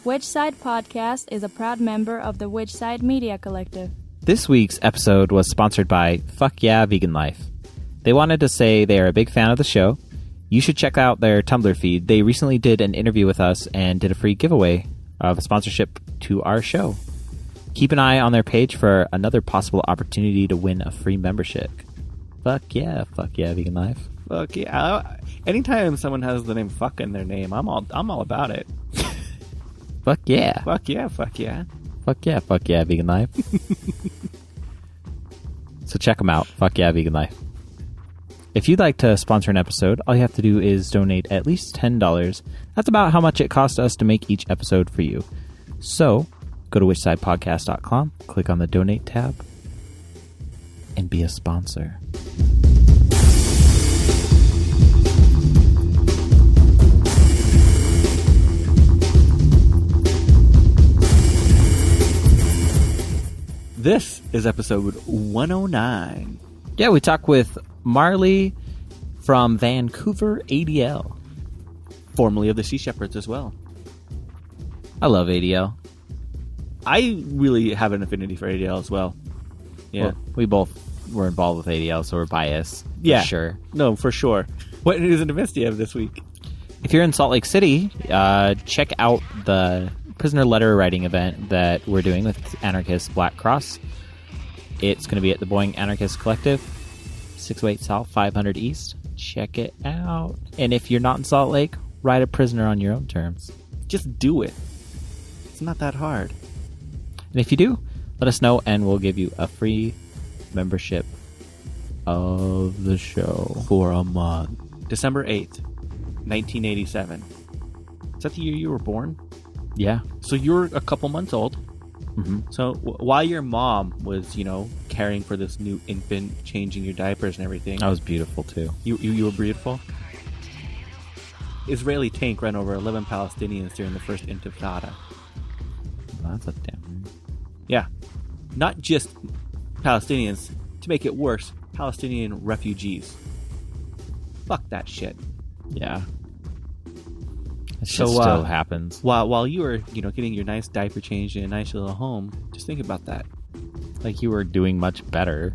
Which Side Podcast is a proud member of the Which Side Media Collective. This week's episode was sponsored by Fuck Yeah Vegan Life. They wanted to say they are a big fan of the show. You should check out their Tumblr feed. They recently did an interview with us and did a free giveaway of a sponsorship to our show. Keep an eye on their page for another possible opportunity to win a free membership. Fuck yeah Vegan Life. Fuck yeah. Anytime someone has the name fuck in their name, I'm all about it. Fuck yeah. Fuck yeah, fuck yeah. Fuck yeah Vegan Life. So check them out. Fuck yeah Vegan Life. If you'd like to sponsor an episode, all you have to do is donate at least $10. That's about how much it costs us to make each episode for you. So go to whichsidepodcast.com, click on the donate tab, and be a sponsor. This is episode 109. Yeah, we talk with Marley from Vancouver ADL. Formerly of the Sea Shepherds as well. I love ADL. I really have an affinity for ADL as well. Yeah. Well, we both were involved with ADL, so we're biased. Yeah. For sure. No, for sure. What news and events do you have this week? If you're in Salt Lake City, check out the prisoner letter writing event that we're doing with Anarchist Black Cross. It's going to be at the Boeing Anarchist Collective, 608 South, 500 East. Check it out. And if you're not in Salt Lake, write a prisoner on your own terms. Just do it. It's not that hard. And if you do, let us know and we'll give you a free membership of the show for a month. December 8th, 1987. Is that the year you were born? Yeah. So you're a couple months old. Mm-hmm. So while your mom was, caring for this new infant, changing your diapers and everything. I was beautiful too. You were beautiful? Israeli tank ran over 11 Palestinians during the first Intifada. Well, that's a damn. Yeah. Not just Palestinians. To make it worse, Palestinian refugees. Fuck that shit. Yeah. It still happens. While you were, getting your nice diaper changed in a nice little home, just think about that. Like you were doing much better.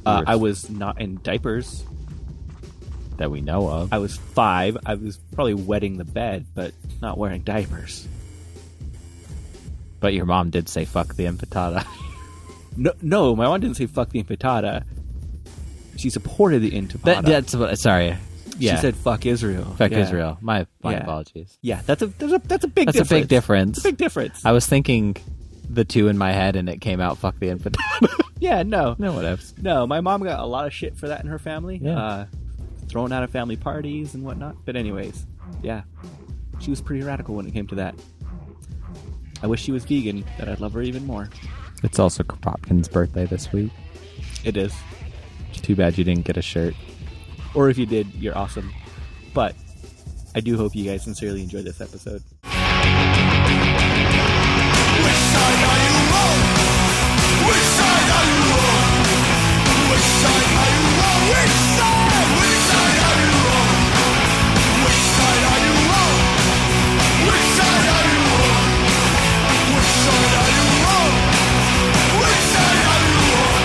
I was not in diapers. That we know of. I was 5. I was probably wetting the bed, but not wearing diapers. But your mom did say fuck the Intifada. No, my mom didn't say fuck the Intifada. She supported the Intifada. Sorry. Yeah. She said fuck Israel. Fuck Israel. My apologies. Yeah, that's a big difference. A big difference. It's a big difference. I was thinking the two in my head and it came out fuck the Intifada. Yeah, no. No, whatever. No, my mom got a lot of shit for that in her family. Yeah. Thrown out of family parties and whatnot. But anyways, yeah. She was pretty radical when it came to that. I wish she was vegan, that I'd love her even more. It's also Kropotkin's birthday this week. It is. Too bad you didn't get a shirt. Or if you did, you're awesome. But I do hope you guys sincerely enjoyed this episode. Which side are you on? Which side are you on? Which side are you on? Which side? Which side are you on? Which side are you on? Which side are you on? Which side are you on? Which side are you on?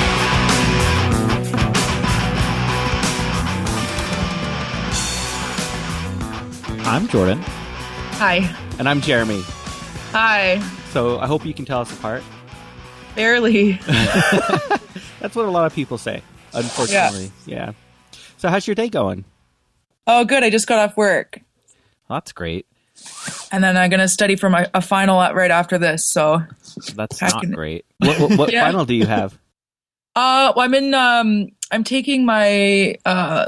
I'm Jordan. Hi. And I'm Jeremy. Hi. So I hope you can tell us apart. Barely. That's what a lot of people say, unfortunately. Yeah. So how's your day going? Oh, good. I just got off work. Well, that's great. And then I'm going to study for a final right after this. So that's not great. What Yeah. final do you have? Well, I'm taking my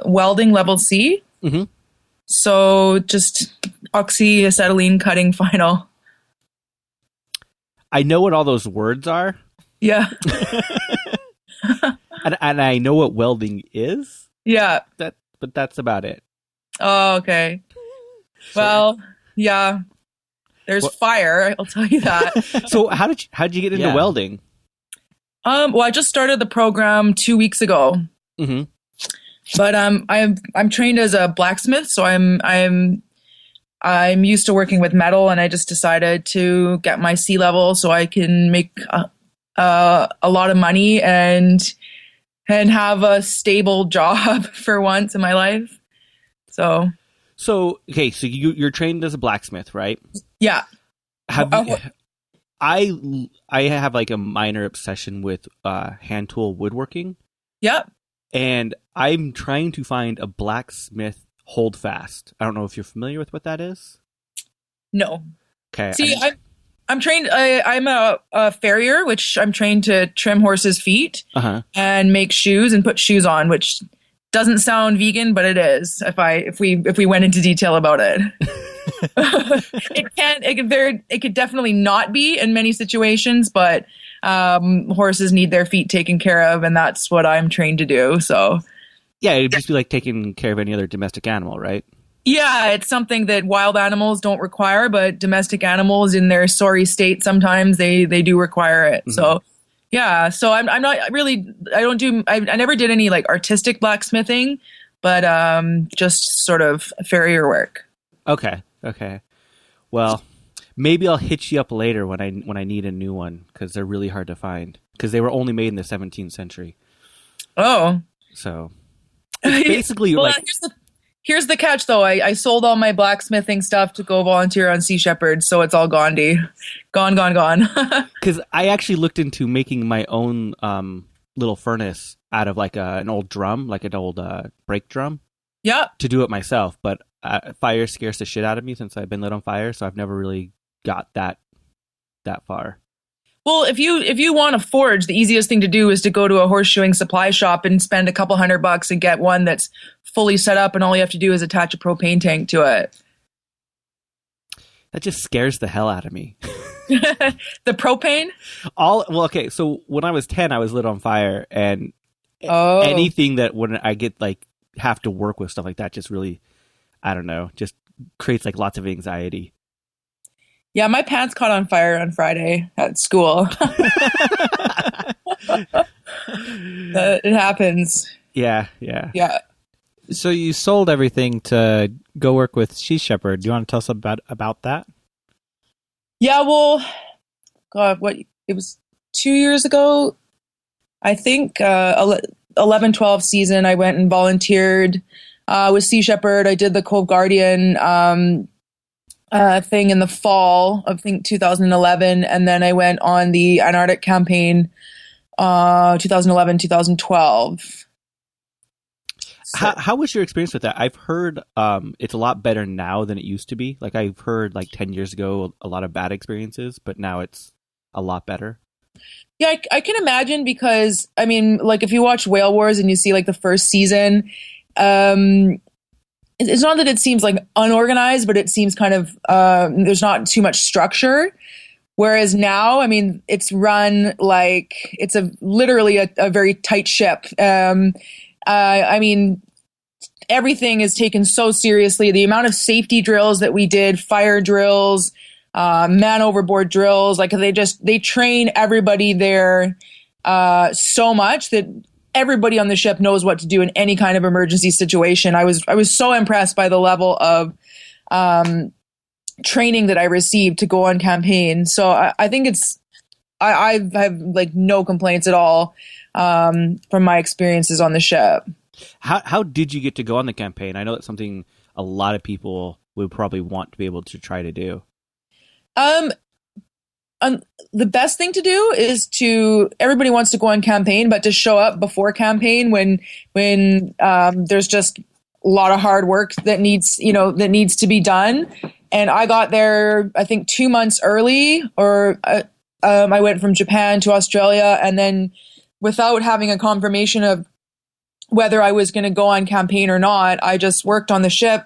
welding level C. Mm-hmm. So just oxyacetylene cutting final. I know what all those words are. Yeah. and I know what welding is. Yeah. But that's about it. Oh, okay. Well, yeah. There's fire, I'll tell you that. So how'd you get into welding? Well, I just started the program 2 weeks ago. Mm-hmm. But I'm trained as a blacksmith, so I'm I'm used to working with metal, and I just decided to get my C level so I can make a lot of money and have a stable job for once in my life. So okay, so you're trained as a blacksmith, right? Yeah. I have like a minor obsession with hand tool woodworking. Yep. And I'm trying to find a blacksmith holdfast. I don't know if you're familiar with what that is. No. Okay. See, I'm trained. I'm a farrier, which I'm trained to trim horses' feet and make shoes and put shoes on, which doesn't sound vegan, but it is. If we went into detail about it, it could definitely not be in many situations, but horses need their feet taken care of, and that's what I'm trained to do. So. Yeah, it'd just be like taking care of any other domestic animal, right? Yeah, it's something that wild animals don't require, but domestic animals in their sorry state, sometimes they do require it. Mm-hmm. So, yeah, so I'm not really, I never did any like artistic blacksmithing, but just sort of farrier work. Okay. Well, maybe I'll hit you up later when I need a new one, because they're really hard to find, because they were only made in the 17th century. Oh. So. It's basically well, like here's the catch though. I sold all my blacksmithing stuff to go volunteer on Sea Shepherd, so it's all gone. Because I actually looked into making my own little furnace out of like an old drum, like an old brake drum. Yeah. To do it myself, but fire scares the shit out of me since I've been lit on fire, so I've never really got that far. Well, if you want to forge, the easiest thing to do is to go to a horseshoeing supply shop and spend a couple $100 and get one that's fully set up, and all you have to do is attach a propane tank to it. That just scares the hell out of me. The propane? Okay, so when I was 10, I was lit on fire, and anything that when I get like have to work with stuff like that just really, I don't know, just creates like lots of anxiety. Yeah, my pants caught on fire on Friday at school. It happens. Yeah. So you sold everything to go work with Sea Shepherd. Do you want to tell us about that? Yeah, well, God, it was 2 years ago, I think, 11-12 season, I went and volunteered with Sea Shepherd. I did the Cove Guardian thing in the fall of, I think, 2011, and then I went on the Antarctic campaign 2011, 2012. So. How was your experience with that? I've heard it's a lot better now than it used to be. Like I've heard like 10 years ago, a lot of bad experiences, but now it's a lot better. Yeah, I can imagine, because, I mean, like if you watch Whale Wars and you see like the first season, it's not that it seems like unorganized, but it seems kind of, there's not too much structure. Whereas now, I mean, it's run like it's literally a very tight ship. I mean, everything is taken so seriously. The amount of safety drills that we did, fire drills, man overboard drills, like they train everybody there so much that everybody on the ship knows what to do in any kind of emergency situation. I was so impressed by the level of training that I received to go on campaign. So I think I have like no complaints at all from my experiences on the ship. How did you get to go on the campaign? I know that's something a lot of people would probably want to be able to try to do. The best thing to do is everybody wants to go on campaign, but to show up before campaign when there's just a lot of hard work that needs to be done. And I got there, I think 2 months early, or I went from Japan to Australia, and then without having a confirmation of whether I was going to go on campaign or not, I just worked on the ship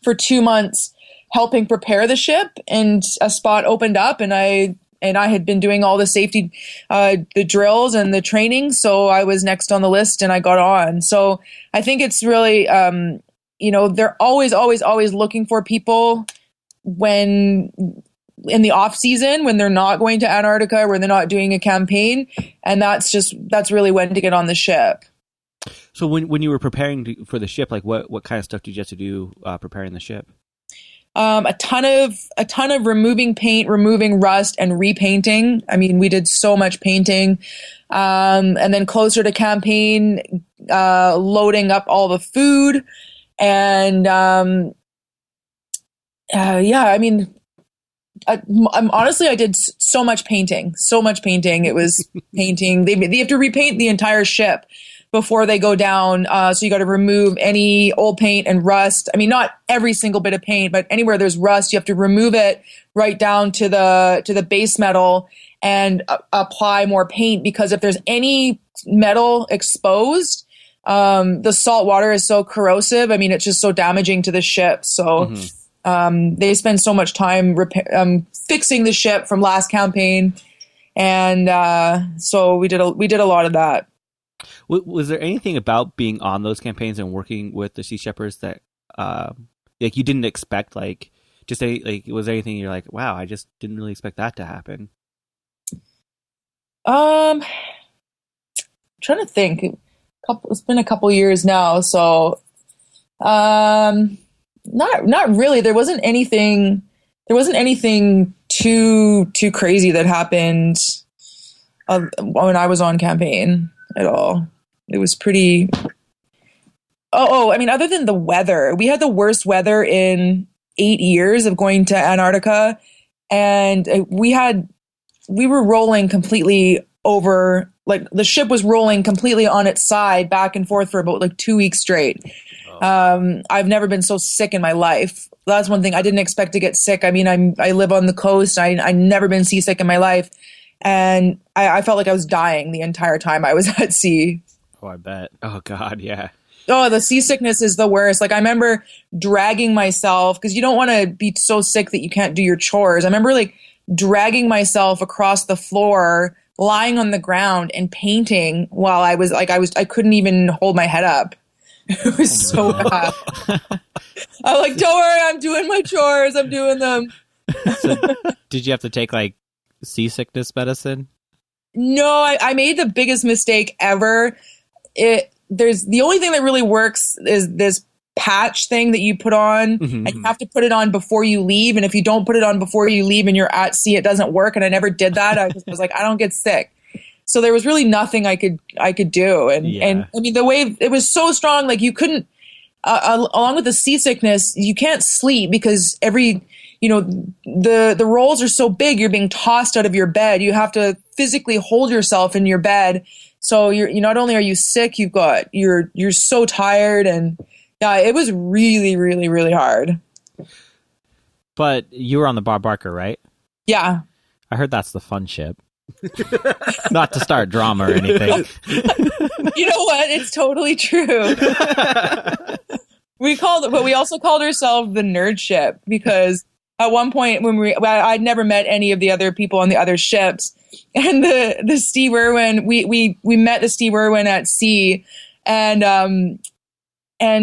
for 2 months, helping prepare the ship, and a spot opened up, and I had been doing all the safety, the drills and the training. So I was next on the list and I got on. So I think it's really, they're always looking for people when in the off season, when they're not going to Antarctica, when they're not doing a campaign. And that's really when to get on the ship. So when you were preparing for the ship, like what kind of stuff did you have to do preparing the ship? A ton of removing paint, removing rust, and repainting. I mean, we did so much painting. And then closer to campaign, loading up all the food. And I mean, honestly, I did so much painting. It was painting. They have to repaint the entire ship before they go down. So you got to remove any old paint and rust. I mean, not every single bit of paint, but anywhere there's rust, you have to remove it right down to the base metal and apply more paint, because if there's any metal exposed, the salt water is so corrosive. I mean, it's just so damaging to the ship. So they spend so much time fixing the ship from last campaign. And so we did a lot of that. Was there anything about being on those campaigns and working with the Sea Shepherds that like you didn't expect? Like, just was there anything you're like, wow, I just didn't really expect that to happen? I'm trying to think. It's been a couple years now, so not really. There wasn't anything too crazy that happened when I was on campaign at all. It was pretty. I mean, other than the weather, we had the worst weather in 8 years of going to Antarctica, and we were rolling completely over. Like, the ship was rolling completely on its side back and forth for about like 2 weeks straight. I've never been so sick in my life. That's one thing. I didn't expect to get sick. I mean, I live on the coast. I never been seasick in my life. And I felt like I was dying the entire time I was at sea. Oh, I bet. Oh, God, yeah. Oh, the seasickness is the worst. Like, I remember dragging myself, because you don't want to be so sick that you can't do your chores. I remember like dragging myself across the floor, lying on the ground and painting while I couldn't even hold my head up. It was so bad. I'm like, don't worry, I'm doing my chores. I'm doing them. So, did you have to take like seasickness medicine? No, I made the biggest mistake ever. There's the only thing that really works is this patch thing that you put on, and you have to put it on before you leave. And if you don't put it on before you leave and you're at sea, it doesn't work. And I never did that. I was like, I don't get sick. So there was really nothing I could do. And I mean, the wave, it was so strong. Like, you couldn't, along with the seasickness, you can't sleep because the rolls are so big. You're being tossed out of your bed. You have to physically hold yourself in your bed. So you not only are you sick, you're so tired. And yeah, it was really, really, really hard. But you were on the Bob Barker, right? Yeah. I heard that's the fun ship. Not to start drama or anything. You know what? It's totally true. We also called ourselves the nerd ship, because at one point I'd never met any of the other people on the other ships, and the Steve Irwin, we met the Steve Irwin at sea, and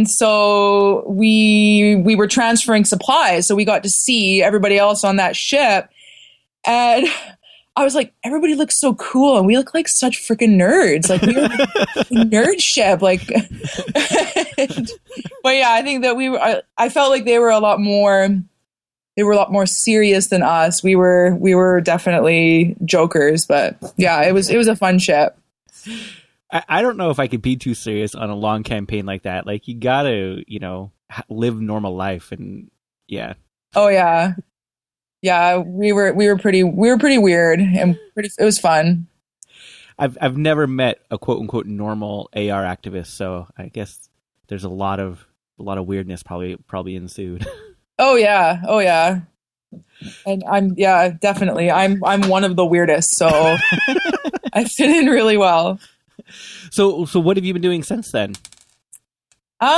so we were transferring supplies, so we got to see everybody else on that ship, and I was like, everybody looks so cool, and we look like such freaking nerds. Like, we were a nerd ship. Like, but yeah, I think that I felt like they were a lot more serious than us. We were definitely jokers, but yeah, it was a fun ship. I don't know if I could be too serious on a long campaign like that. Like, you gotta, live normal life, and yeah. Oh yeah. Yeah, we were pretty weird, and it was fun. I've never met a quote unquote normal AR activist, so I guess there's a lot of weirdness probably ensued. Oh yeah. And definitely. I'm one of the weirdest, so I fit in really well. So what have you been doing since then?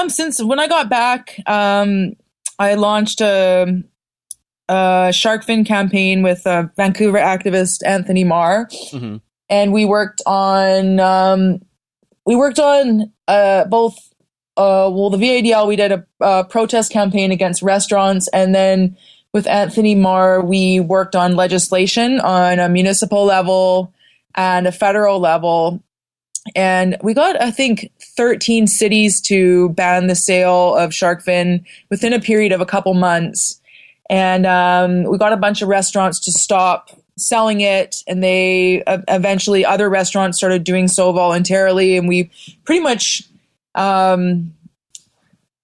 Since when I got back, I launched a shark fin campaign with Vancouver activist Anthony Marr, and we worked on both. The VADL, we did a protest campaign against restaurants, and then with Anthony Marr, we worked on legislation on a municipal level and a federal level, and we got, I think, 13 cities to ban the sale of shark fin within a period of a couple months. And we got a bunch of restaurants to stop selling it, and they eventually other restaurants started doing so voluntarily, and we pretty much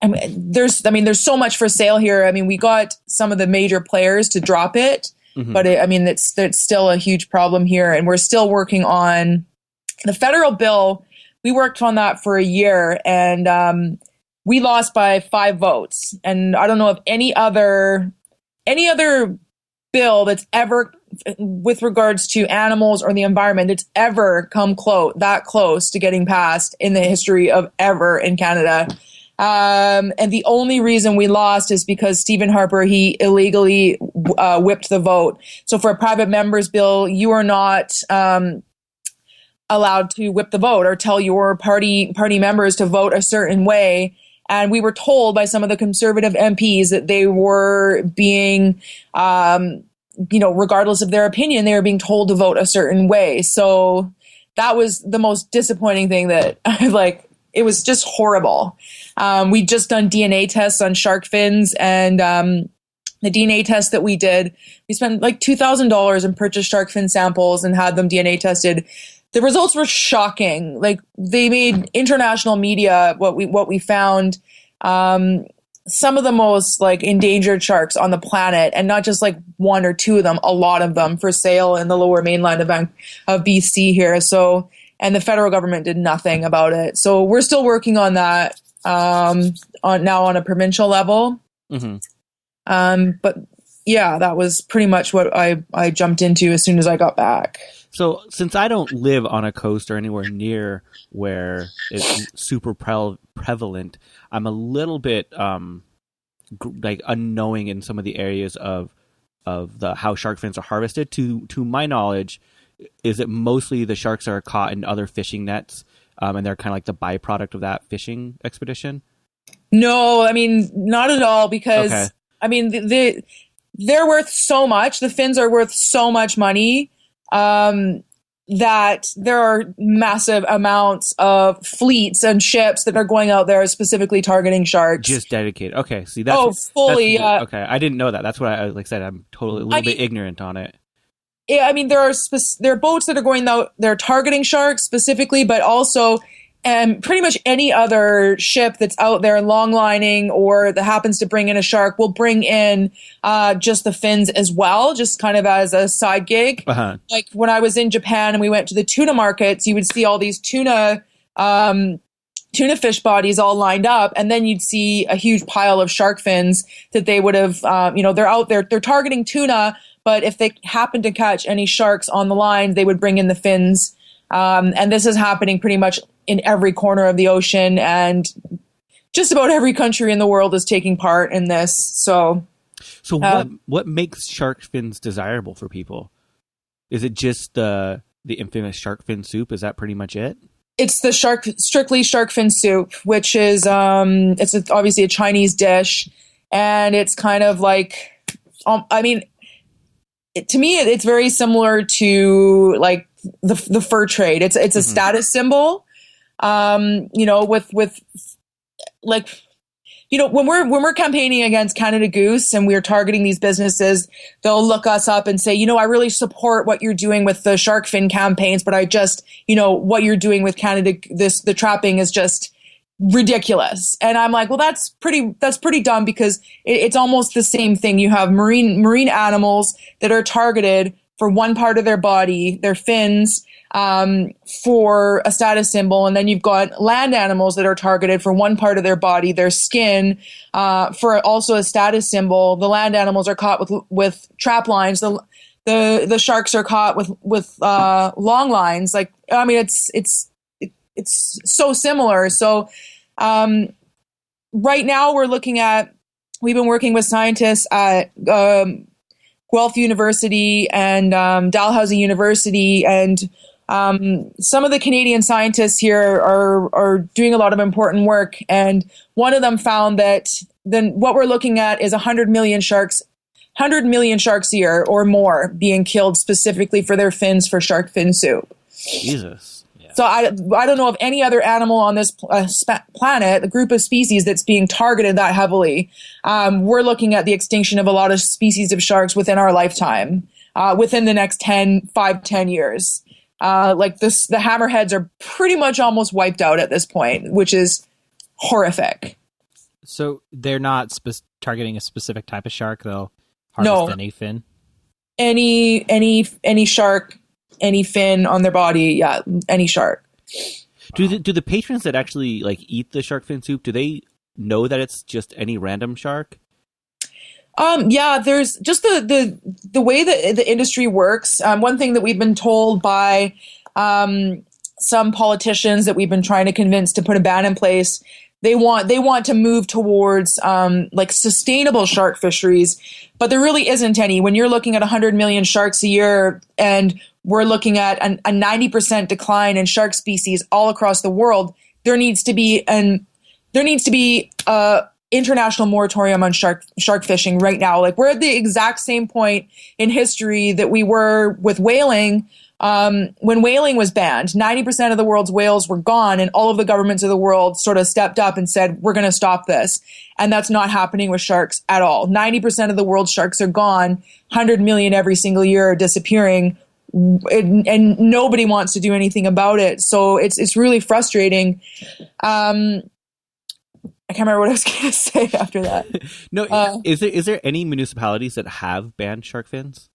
there's so much for sale here. I mean, we got some of the major players to drop it, but it's still a huge problem here, and we're still working on the federal bill. We worked on that for a year, and we lost by 5 votes. And I don't know of any other bill that's ever, with regards to animals or the environment, that's ever come that close to getting passed in the history of ever in Canada. And the only reason we lost is because Stephen Harper, he illegally whipped the vote. So for a private member's bill, you are not allowed to whip the vote or tell your party members to vote a certain way. And we were told by some of the conservative MPs that they were being, regardless of their opinion, they were being told to vote a certain way. So that was the most disappointing thing that it was just horrible. We just done DNA tests on shark fins, and the DNA test that we did, we spent like $2,000 and purchased shark fin samples and had them DNA tested. The results were shocking. Like, they made international media what we found some of the most endangered sharks on the planet, and not just one or two of them, a lot of them for sale in the lower mainland of BC here. So, and the federal government did nothing about it. So we're still working on that on a provincial level. But yeah, that was pretty much what I jumped into as soon as I got back. So since I don't live on a coast or anywhere near where it's super prevalent, I'm a little bit unknowing in some of the areas of how shark fins are harvested. To my knowledge, is it mostly the sharks that are caught in other fishing nets, and they're kind of like the byproduct of that fishing expedition? No, I mean, not at all, because okay. I mean they're worth so much. The fins are worth so much money. That there are massive amounts of fleets and ships that are going out there specifically targeting sharks. Just dedicated. Okay, see, that's fully. Okay, I didn't know that. That's what I said. I'm totally a little bit ignorant on it. Yeah, I mean, there are boats that are going out. They're targeting sharks specifically, but also. And pretty much any other ship that's out there longlining or that happens to bring in a shark will bring in just the fins as well, just kind of as a side gig. Uh-huh. Like when I was in Japan and we went to the tuna markets, you would see all these tuna fish bodies all lined up, and then you'd see a huge pile of shark fins that they would have, they're out there, they're targeting tuna, but if they happen to catch any sharks on the line, they would bring in the fins. And this is happening pretty much in every corner of the ocean, and just about every country in the world is taking part in this. So what makes shark fins desirable for people? Is it just the infamous shark fin soup? Is that pretty much it? It's the strictly shark fin soup, which is obviously a Chinese dish, and it's kind of like, to me, it's very similar to like the fur trade. It's a status symbol. When we're campaigning against Canada Goose and we're targeting these businesses, they'll look us up and say, I really support what you're doing with the shark fin campaigns, but I just, what you're doing with Canada, the trapping is just ridiculous. And I'm like, well, that's pretty dumb, because it's almost the same thing. You have marine animals that are targeted for one part of their body, their fins, for a status symbol. And then you've got land animals that are targeted for one part of their body, their skin, for also a status symbol. The land animals are caught with trap lines. The sharks are caught with long lines. Like, I mean, it's so similar. So, right now we've been working with scientists at, Guelph University and Dalhousie University, and some of the Canadian scientists here are doing a lot of important work. And one of them found that what we're looking at is 100 million sharks a year or more being killed specifically for their fins for shark fin soup. Jesus. Yeah. So I don't know of any other animal on this planet, a group of species that's being targeted that heavily. We're looking at the extinction of a lot of species of sharks within our lifetime, within the next 10 years. The hammerheads are pretty much almost wiped out at this point, which is horrific. So they're not targeting a specific type of shark, they'll harvest any fin? Any shark, any fin on their body, yeah, any shark. Do the patrons that actually like eat the shark fin soup, do they know that it's just any random shark? Yeah, there's just the way that the industry works. One thing that we've been told by some politicians that we've been trying to convince to put a ban in place, they want to move towards like sustainable shark fisheries, but there really isn't any. When you're looking at 100 million sharks a year, and we're looking at a 90% decline in shark species all across the world, there needs to be international moratorium on shark fishing right now. Like, we're at the exact same point in history that we were with whaling. When whaling was banned, 90% of the world's whales were gone, and all of the governments of the world sort of stepped up and said, we're going to stop this. And that's not happening with sharks at all. 90% of the world's sharks are gone. 100 million every single year are disappearing, and nobody wants to do anything about it. So it's really frustrating. I can't remember what I was going to say after that. No, is there any municipalities that have banned shark fins?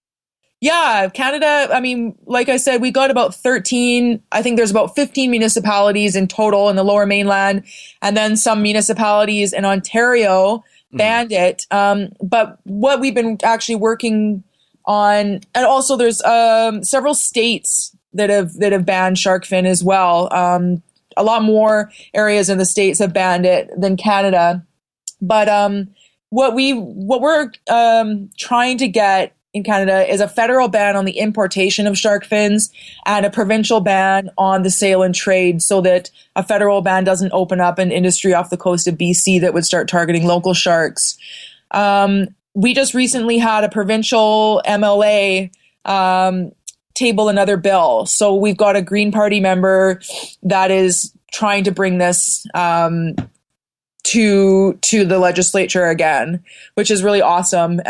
Yeah, Canada, I mean, like I said, we got about 13, I think there's about 15 municipalities in total in the Lower Mainland, and then some municipalities in Ontario banned it. But what we've been actually working on, and also there's several states that have banned shark fin as well. A lot more areas in the States have banned it than Canada. But what we're trying to get in Canada is a federal ban on the importation of shark fins and a provincial ban on the sale and trade, so that a federal ban doesn't open up an industry off the coast of BC that would start targeting local sharks. We just recently had a provincial MLA table another bill. So we've got a Green Party member that is trying to bring this to the legislature again, which is really awesome.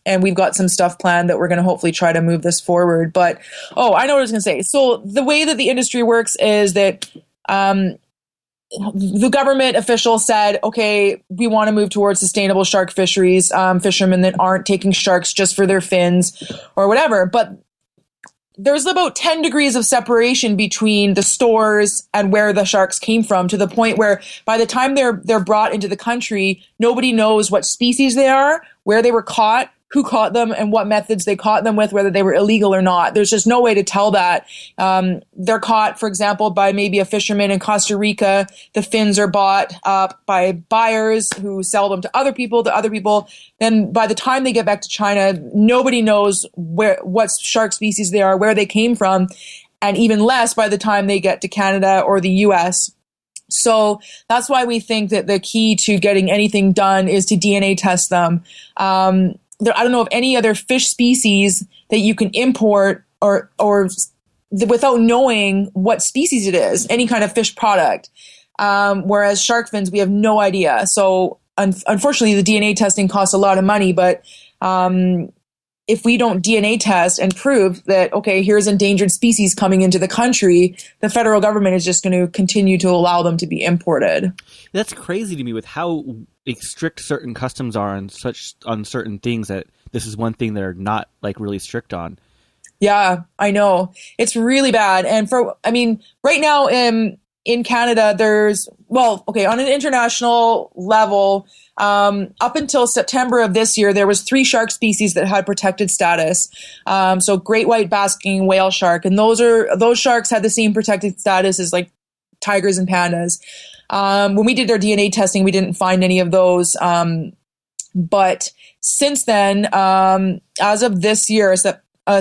And we've got some stuff planned that we're going to hopefully try to move this forward. But, I know what I was going to say. So the way that the industry works is that the government official said, okay, we want to move towards sustainable shark fisheries, fishermen that aren't taking sharks just for their fins or whatever. But there's about 10 degrees of separation between the stores and where the sharks came from, to the point where by the time they're brought into the country, nobody knows what species they are, where they were caught, who caught them, and what methods they caught them with, whether they were illegal or not. There's just no way to tell that. They're caught, for example, by maybe a fisherman in Costa Rica. The fins are bought up by buyers who sell them to other people. Then by the time they get back to China, nobody knows what shark species they are, where they came from, and even less by the time they get to Canada or the US. So that's why we think that the key to getting anything done is to DNA test them. I don't know of any other fish species that you can import or without knowing what species it is, any kind of fish product. Whereas shark fins, we have no idea. So unfortunately, the DNA testing costs a lot of money. But if we don't DNA test and prove that, okay, here's endangered species coming into the country, the federal government is just going to continue to allow them to be imported. That's crazy to me, with how strict certain customs are on certain things, that this is one thing they're not like really strict on. Yeah, I know. It's really bad. And right now in Canada, there's, on an international level, up until September of this year, there was 3 shark species that had protected status. So great white basking whale shark. And those sharks had the same protected status as like tigers and pandas. When we did our DNA testing, we didn't find any of those. But since then, as of this year,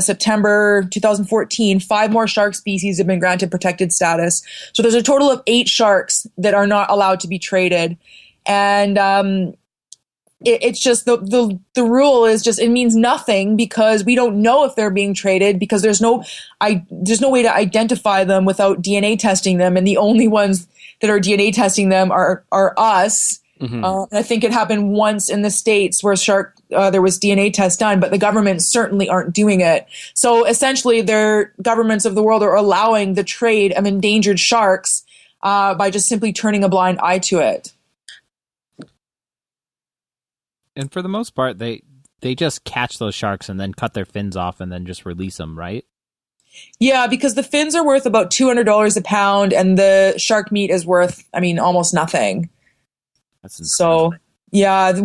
September 2014, 5 more shark species have been granted protected status. So there's a total of 8 sharks that are not allowed to be traded. And it's just the rule is just, it means nothing because we don't know if they're being traded because there's no way to identify them without DNA testing them. And the only ones that are DNA testing them are us. And I think it happened once in the States where there was DNA test done, but the governments certainly aren't doing it. So essentially their governments of the world are allowing the trade of endangered sharks by just simply turning a blind eye to it. And for the most part, they just catch those sharks and then cut their fins off and then just release them, right? Yeah, because the fins are worth about $200 a pound, and the shark meat is worth, almost nothing. That's insane. So yeah, let's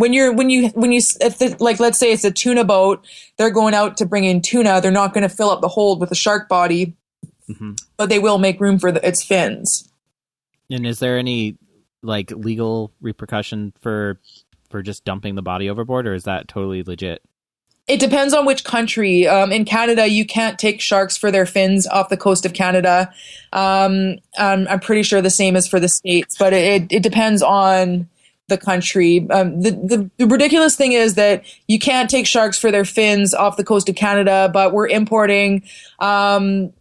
say it's a tuna boat, they're going out to bring in tuna. They're not going to fill up the hold with a shark body, but they will make room for its fins. And is there any legal repercussion for just dumping the body overboard, or is that totally legit? It depends on which country. In Canada, you can't take sharks for their fins off the coast of Canada. I'm pretty sure the same is for the States, but it depends on the country. The ridiculous thing is that you can't take sharks for their fins off the coast of Canada, but we're importing 400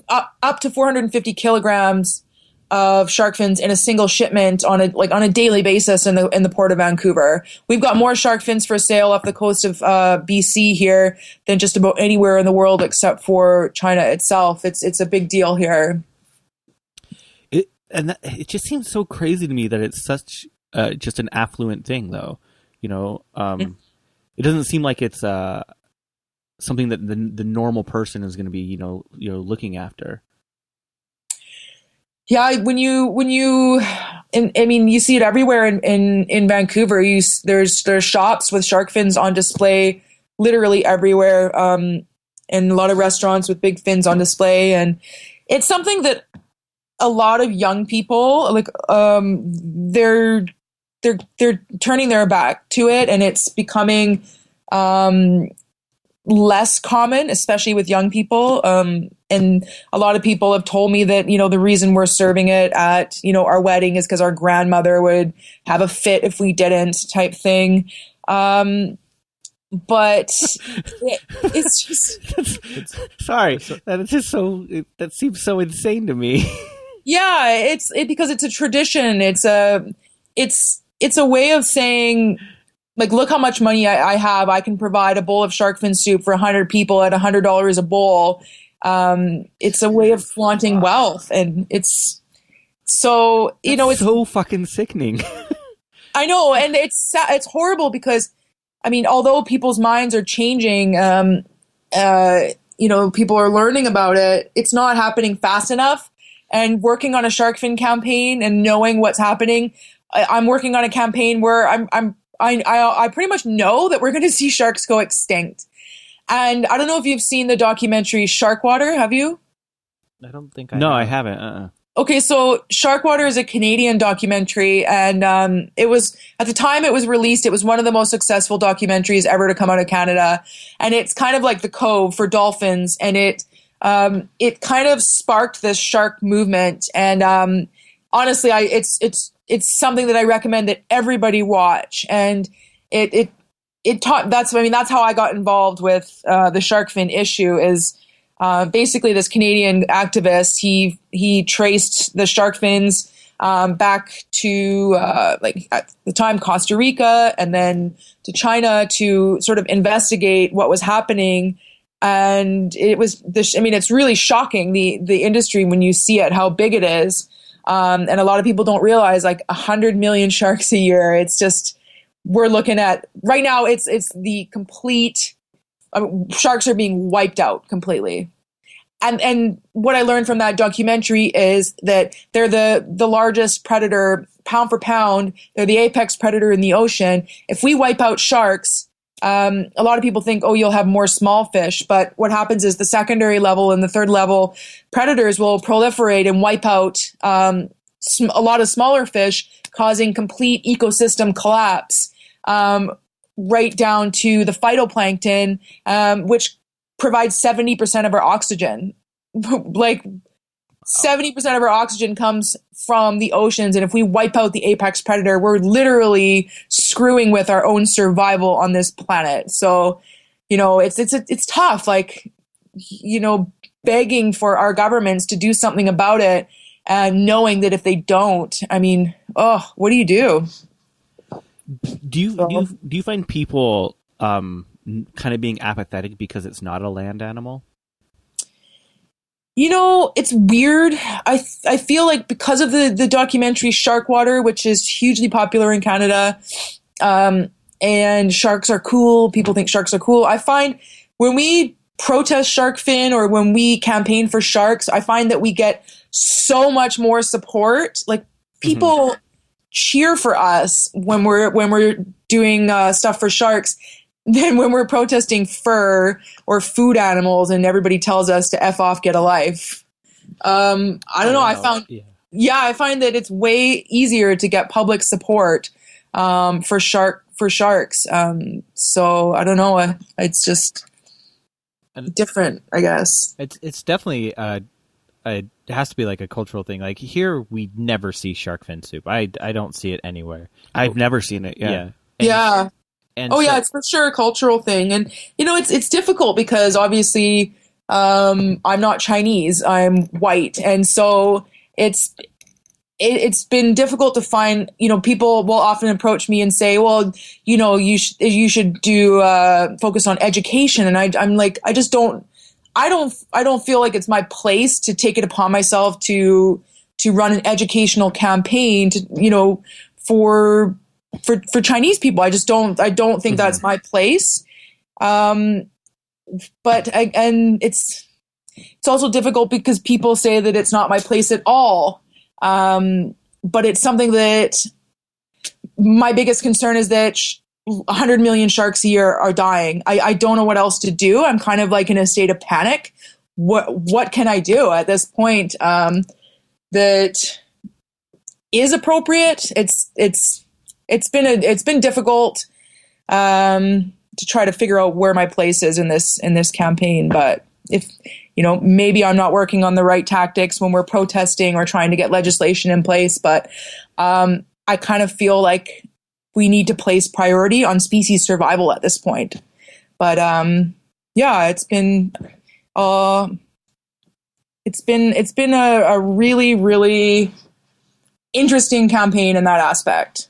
up to 450 kilograms of shark fins in a single shipment on a daily basis in the port of Vancouver. We've got more shark fins for sale off the coast of BC here than just about anywhere in the world except for China itself. It's a big deal here. It just seems so crazy to me that it's such just an affluent thing, though. It doesn't seem like it's something that the normal person is going to be looking after. Yeah, when you see it everywhere in Vancouver. There's shops with shark fins on display, literally everywhere, and a lot of restaurants with big fins on display, and it's something that a lot of young people they're turning their back to it, and it's becoming less common, especially with young people. And a lot of people have told me that, the reason we're serving it at, our wedding is because our grandmother would have a fit if we didn't, type thing. But it's just... Sorry, that seems so insane to me. Yeah, it's because it's a tradition. It's a way of saying, look how much money I have. I can provide a bowl of shark fin soup for 100 people at $100 a bowl. It's a way of flaunting wealth, and it's so, it's so fucking sickening. I know. And it's horrible because, although people's minds are changing, people are learning about it. It's not happening fast enough. And working on a shark fin campaign and knowing what's happening, I'm working on a campaign where I pretty much know that we're going to see sharks go extinct. And I don't know if you've seen the documentary Sharkwater. Have you? I don't think I haven't. Okay, so Sharkwater is a Canadian documentary, and it was, at the time it was released, it was one of the most successful documentaries ever to come out of Canada. And it's kind of like The Cove for dolphins, and it kind of sparked this shark movement. And honestly, it's something that I recommend that everybody watch. And it taught, that's how I got involved with the shark fin issue. Is basically this Canadian activist, he traced the shark fins back to at the time Costa Rica, and then to China to sort of investigate what was happening. And it was it's really shocking, the industry, when you see it, how big it is. And a lot of people don't realize 100 million sharks a year. It's just, we're looking at right now, it's the complete, sharks are being wiped out completely. And what I learned from that documentary is that they're the largest predator, pound for pound. They're the apex predator in the ocean. If we wipe out sharks, a lot of people think, you'll have more small fish. But what happens is the secondary level and the third level predators will proliferate and wipe out a lot of smaller fish, causing complete ecosystem collapse, right down to the phytoplankton, which provides 70% of our oxygen. 70% of our oxygen comes from the oceans. And if we wipe out the apex predator, we're literally screwing with our own survival on this planet. So, it's tough, like, begging for our governments to do something about it, and knowing that if they don't, I mean, what do you do? Do you find people kind of being apathetic because it's not a land animal? It's weird. I feel like because of the documentary Shark Water, which is hugely popular in Canada, and sharks are cool, people think sharks are cool. I find when we protest shark fin or when we campaign for sharks, I find that we get so much more support. Like, people cheer for us when we're doing stuff for sharks than when we're protesting fur or food animals and everybody tells us to F off, get a life. I don't know. I find that it's way easier to get public support for sharks. So I don't know. It's just different, I guess. It's definitely it has to be like a cultural thing. Like, here we never see shark fin soup. I don't see it anywhere. I've never seen it. Yeah. Yeah. And it's for sure a cultural thing. And, it's difficult because obviously I'm not Chinese, I'm white. And so it's been difficult to find, people will often approach me and say, well, you should do focus on education. And I'm like, I don't feel like it's my place to take it upon myself to run an educational campaign for Chinese people. I don't think that's my place. But it's also difficult because people say that it's not my place at all. But it's something that my biggest concern is that 100 million sharks a year are dying. I don't know what else to do. I'm kind of like in a state of panic. What can I do at this point that is appropriate? It's been difficult to try to figure out where my place is in this campaign. But if maybe I'm not working on the right tactics when we're protesting or trying to get legislation in place. But I kind of feel like we need to place priority on species survival at this point. But it's been a really, really interesting campaign in that aspect.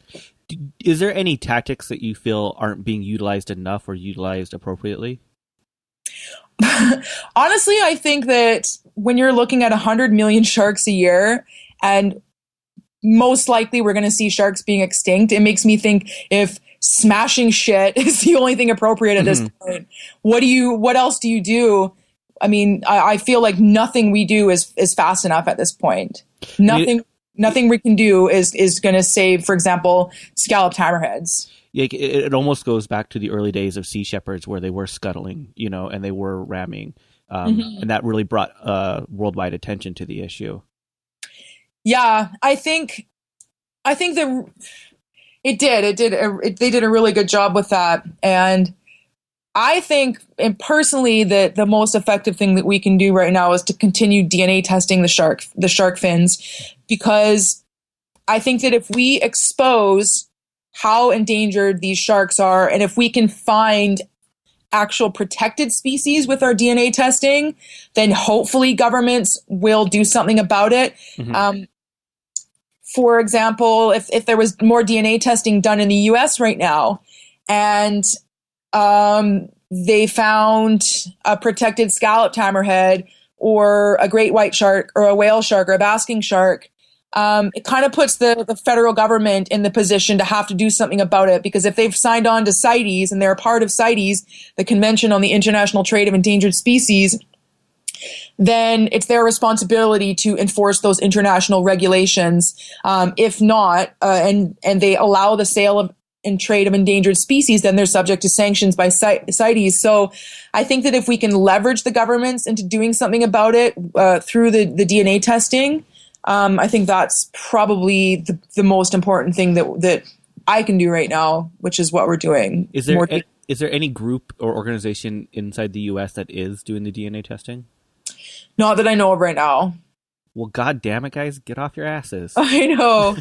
Is there any tactics that you feel aren't being utilized enough or utilized appropriately? Honestly, I think that when you're looking at 100 million sharks a year, and most likely we're going to see sharks being extinct, it makes me think if smashing shit is the only thing appropriate at this point, what else do you do? I mean, I feel like nothing we do is fast enough at this point. Nothing we can do is going to save, for example, scalloped hammerheads. Yeah, it almost goes back to the early days of sea shepherds where they were scuttling, and they were ramming. And that really brought worldwide attention to the issue. Yeah, I think that it did. They did a really good job with that. And I think, and personally, that the most effective thing that we can do right now is to continue DNA testing the shark fins, because I think that if we expose how endangered these sharks are, and if we can find actual protected species with our DNA testing, then hopefully governments will do something about it. For example, if there was more DNA testing done in the US right now, and they found a protected scalloped hammerhead or a great white shark or a whale shark or a basking shark, it kind of puts the federal government in the position to have to do something about it, because if they've signed on to CITES and they're a part of CITES, the Convention on the International Trade of Endangered Species, then it's their responsibility to enforce those international regulations. If not, and they allow the sale and trade of endangered species, then they're subject to sanctions by CITES. So I think that if we can leverage the governments into doing something about it through the DNA testing, I think that's probably the most important thing that I can do right now, which is what we're doing. Is there any group or organization inside the U.S. that is doing the DNA testing? Not that I know of right now. Well, God damn it, guys, get off your asses. I know.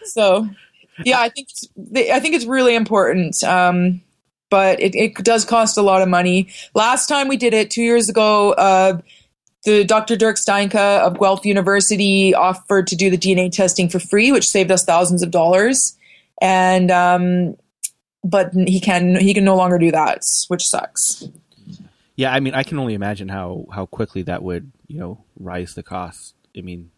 So, yeah, I think it's really important. But it does cost a lot of money. Last time we did it 2 years ago, the Dr. Dirk Steinke of Guelph University offered to do the DNA testing for free, which saved us thousands of dollars. And but he can no longer do that, which sucks. Yeah, I mean, I can only imagine how quickly that would, rise the cost. I mean,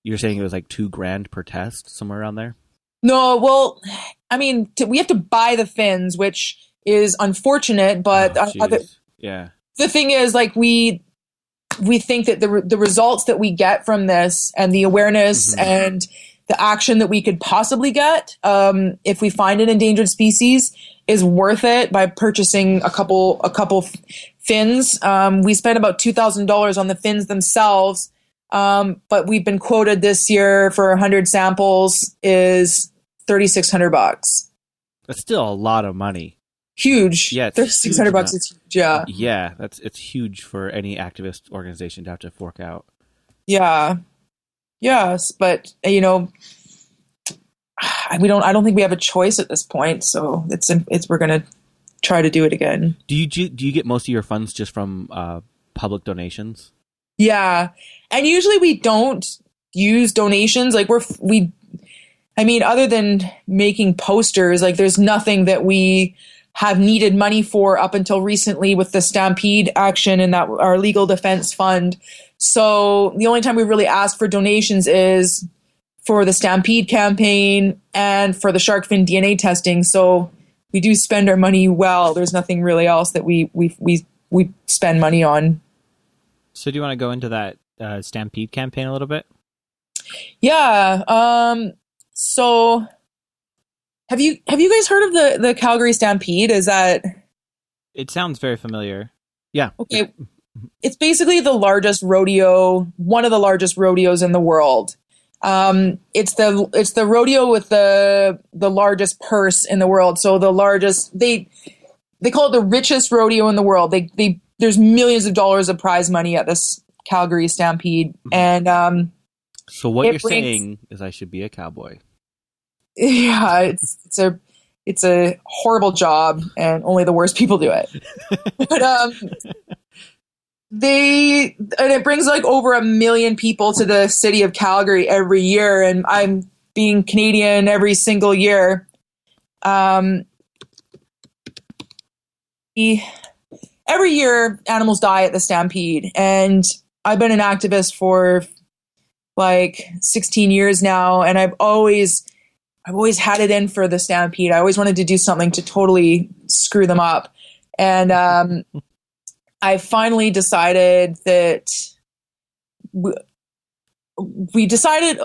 you're saying it was like $2,000 per test, somewhere around there? No, well, I mean, we have to buy the fins, which is unfortunate, but yeah. The thing is, like, we think that the results that we get from this and the awareness and the action that we could possibly get, if we find an endangered species, is worth it by purchasing a couple fins. We spent about $2,000 on the fins themselves. But we've been quoted this year for 100 samples is $3,600. That's still a lot of money. Huge. Yeah, $3,600 is huge. Yeah. Yeah, it's huge for any activist organization to have to fork out. Yeah. Yes, but I don't think we have a choice at this point. So we're gonna try to do it again. Do you get most of your funds just from public donations? Yeah. And usually we don't use donations. Like other than making posters, like there's nothing that we have needed money for up until recently with the Stampede action and that our legal defense fund. So the only time we really ask for donations is for the Stampede campaign and for the shark fin DNA testing. So we do spend our money well. There's nothing really else that we spend money on. So do you want to go into that Stampede campaign a little bit? Yeah. So have you guys heard of the Calgary Stampede? Is that... It sounds very familiar. Yeah. Okay. It's basically the largest rodeo, one of the largest rodeos in the world. It's the rodeo with the largest purse in the world. So the largest, they call it the richest rodeo in the world. There's millions of dollars of prize money at this Calgary Stampede. And so what you're saying is I should be a cowboy. Yeah, it's a horrible job, and only the worst people do it. But it brings like over 1 million people to the city of Calgary every year, and I'm being Canadian every single year. Every year, animals die at the Stampede, and I've been an activist for like 16 years now, and I've always had it in for the Stampede. I always wanted to do something to totally screw them up, and I finally decided that I decided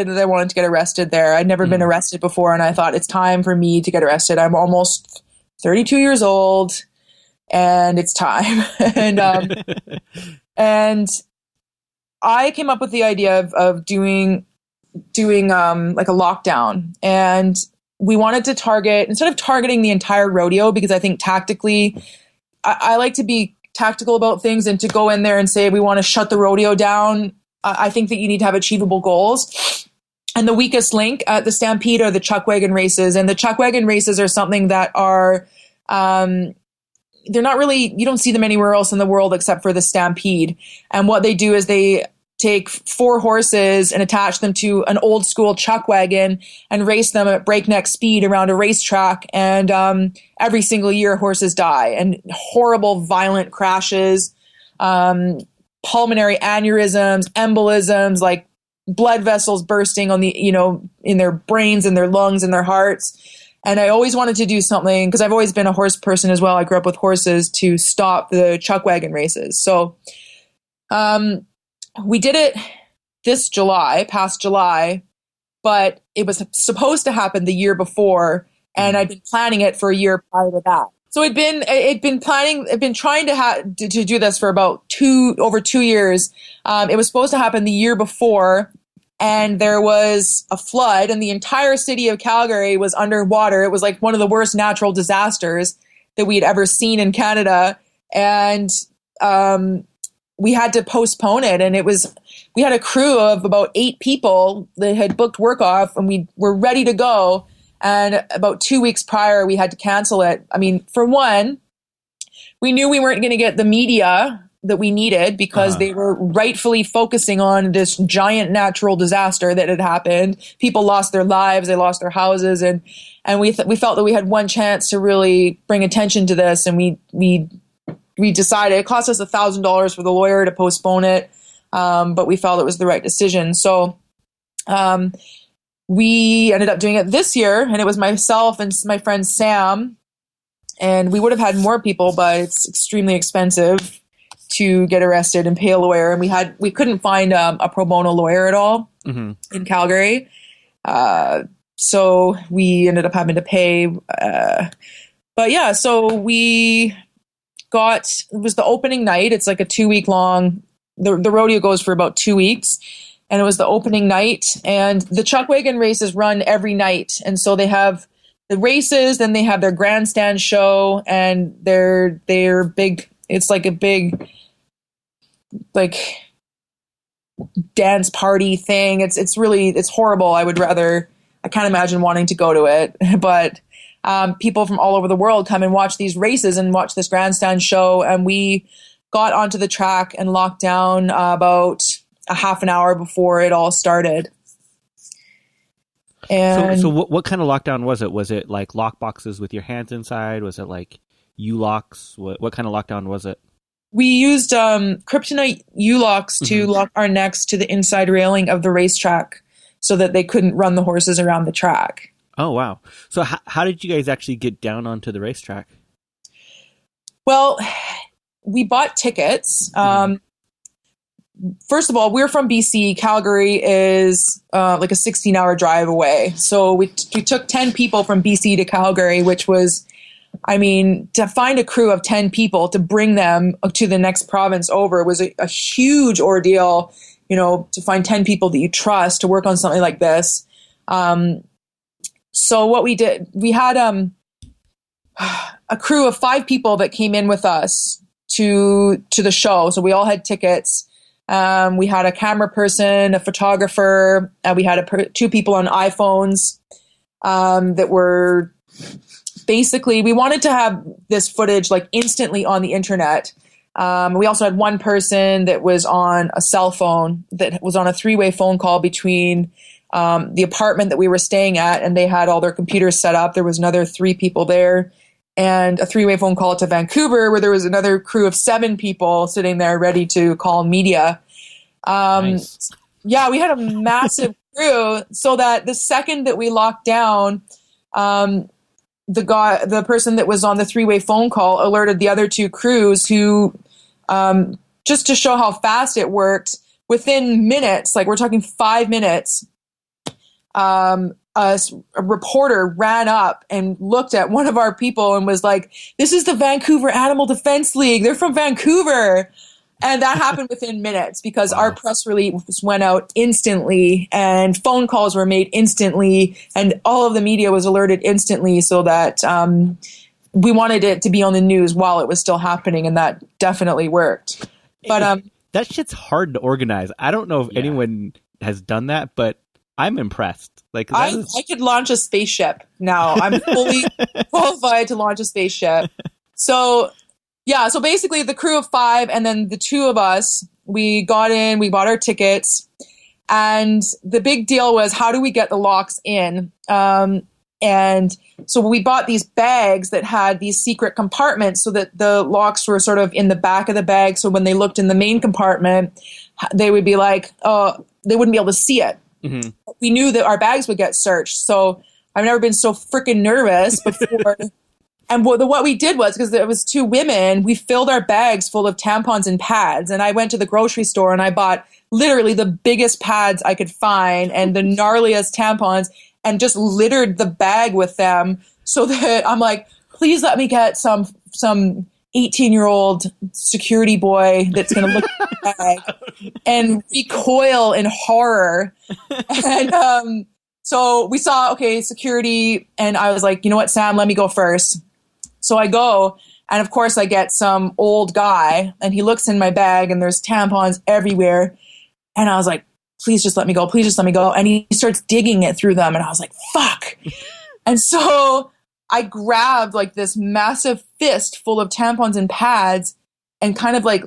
that I wanted to get arrested there. I'd never been arrested before, and I thought it's time for me to get arrested. I'm almost 32 years old, and it's time. And I came up with the idea of doing like a lockdown, and we wanted to target, instead of targeting the entire rodeo, because I think tactically, I like to be tactical about things, and to go in there and say we want to shut the rodeo down, I think that you need to have achievable goals. And the weakest link at the Stampede are the chuck wagon races, and the chuck wagon races are something that are they're not really, you don't see them anywhere else in the world except for the Stampede. And what they do is they take 4 horses and attach them to an old school chuck wagon and race them at breakneck speed around a racetrack. And every single year horses die, and horrible violent crashes, pulmonary aneurysms, embolisms, like blood vessels bursting on the, in their brains and their lungs and their hearts. And I always wanted to do something, because I've always been a horse person as well. I grew up with horses, to stop the chuck wagon races. So we did it this past July, but it was supposed to happen the year before, and I'd been planning it for a year prior to that. So I'd been trying to do this for about over 2 years. It was supposed to happen the year before, and there was a flood, and the entire city of Calgary was underwater. It was like one of the worst natural disasters that we had ever seen in Canada. And we had to postpone it. And we had a crew of about 8 people that had booked work off, and we were ready to go. And about 2 weeks prior, we had to cancel it. I mean, for one, we knew we weren't going to get the media that we needed because they were rightfully focusing on this giant natural disaster that had happened. People lost their lives, they lost their houses, and we felt that we had one chance to really bring attention to this, and we decided it cost us $1,000 for the lawyer to postpone it, but we felt it was the right decision. So we ended up doing it this year, and it was myself and my friend Sam, and we would have had more people, but it's extremely expensive to get arrested and pay a lawyer, and we couldn't find a pro bono lawyer at all in Calgary, so we ended up having to pay. But yeah, so it was the opening night. It's like a 2-week long. The rodeo goes for about 2 weeks, and it was the opening night. And the chuck wagon races run every night, and so they have the races, then they have their grandstand show, and they're big. It's like a big, like, dance party thing. It's horrible. I can't imagine wanting to go to it, but people from all over the world come and watch these races and watch this grandstand show. And we got onto the track and locked down about a half an hour before it all started. And so what kind of lockdown was it? Was it like lock boxes with your hands inside? Was it like U-locks? What kind of lockdown was it? We used kryptonite U-locks to lock our necks to the inside railing of the racetrack so that they couldn't run the horses around the track. Oh, wow. So how did you guys actually get down onto the racetrack? Well, we bought tickets. First of all, we're from BC. Calgary is like a 16-hour drive away. So we took 10 people from BC to Calgary, which was, I mean, to find a crew of 10 people to bring them to the next province over was a huge ordeal, to find 10 people that you trust to work on something like this. So what we did, we had a crew of 5 people that came in with us to the show. So we all had tickets. We had a camera person, a photographer, we had 2 people on iPhones that were basically, we wanted to have this footage like instantly on the internet. We also had one person that was on a cell phone that was on a 3-way phone call between the apartment that we were staying at, and they had all their computers set up. There was another 3 people there, and a 3-way phone call to Vancouver where there was another crew of 7 people sitting there ready to call media. Nice. Yeah, we had a massive crew, so that the second that we locked down, the person that was on the 3-way phone call alerted the other 2 crews who, just to show how fast it worked, within minutes, like we're talking 5 minutes, a reporter ran up and looked at one of our people and was like, "This is the Vancouver Animal Defense League. They're from Vancouver." And that happened within minutes because our press release went out instantly and phone calls were made instantly and all of the media was alerted instantly, so that we wanted it to be on the news while it was still happening, and that definitely worked. But that shit's hard to organize. I don't know if anyone has done that, but I'm impressed. Like I could launch a spaceship now. I'm fully qualified to launch a spaceship. So yeah, so basically the crew of 5 and then the 2 of us, we got in, we bought our tickets, and the big deal was, how do we get the locks in? And so we bought these bags that had these secret compartments so that the locks were sort of in the back of the bag. So when they looked in the main compartment, they would be like, they wouldn't be able to see it. Mm-hmm. We knew that our bags would get searched. So I've never been so freaking nervous before. And what we did was, because there was 2 women, we filled our bags full of tampons and pads. And I went to the grocery store and I bought literally the biggest pads I could find and the gnarliest tampons and just littered the bag with them, so that I'm like, please let me get some 18-year-old security boy that's going to look at the bag and recoil in horror. And so we saw, okay, security, and I was like, you know what, Sam, let me go first. So I go, And of course I get some old guy and he looks in my bag and there's tampons everywhere. And I was like, please just let me go. Please just let me go. And he starts digging it through them. And I was like, fuck. And so I grabbed like this massive fist full of tampons and pads and kind of like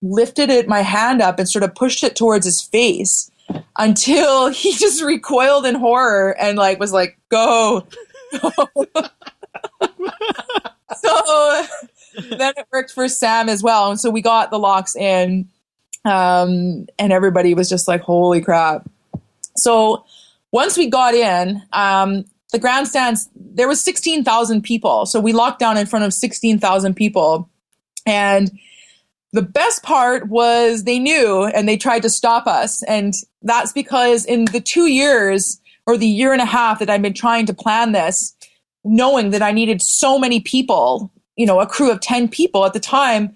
lifted my hand up and sort of pushed it towards his face until he just recoiled in horror and like was like, go. So then it worked for Sam as well. And so we got the locks in, and everybody was just like, holy crap. So once we got in, the grandstands, there was 16,000 people. So we locked down in front of 16,000 people. And the best part was they knew and they tried to stop us. And that's because in the 2 years or the year and a half that I've been trying to plan this, knowing that I needed so many people, you know, a crew of 10 people at the time,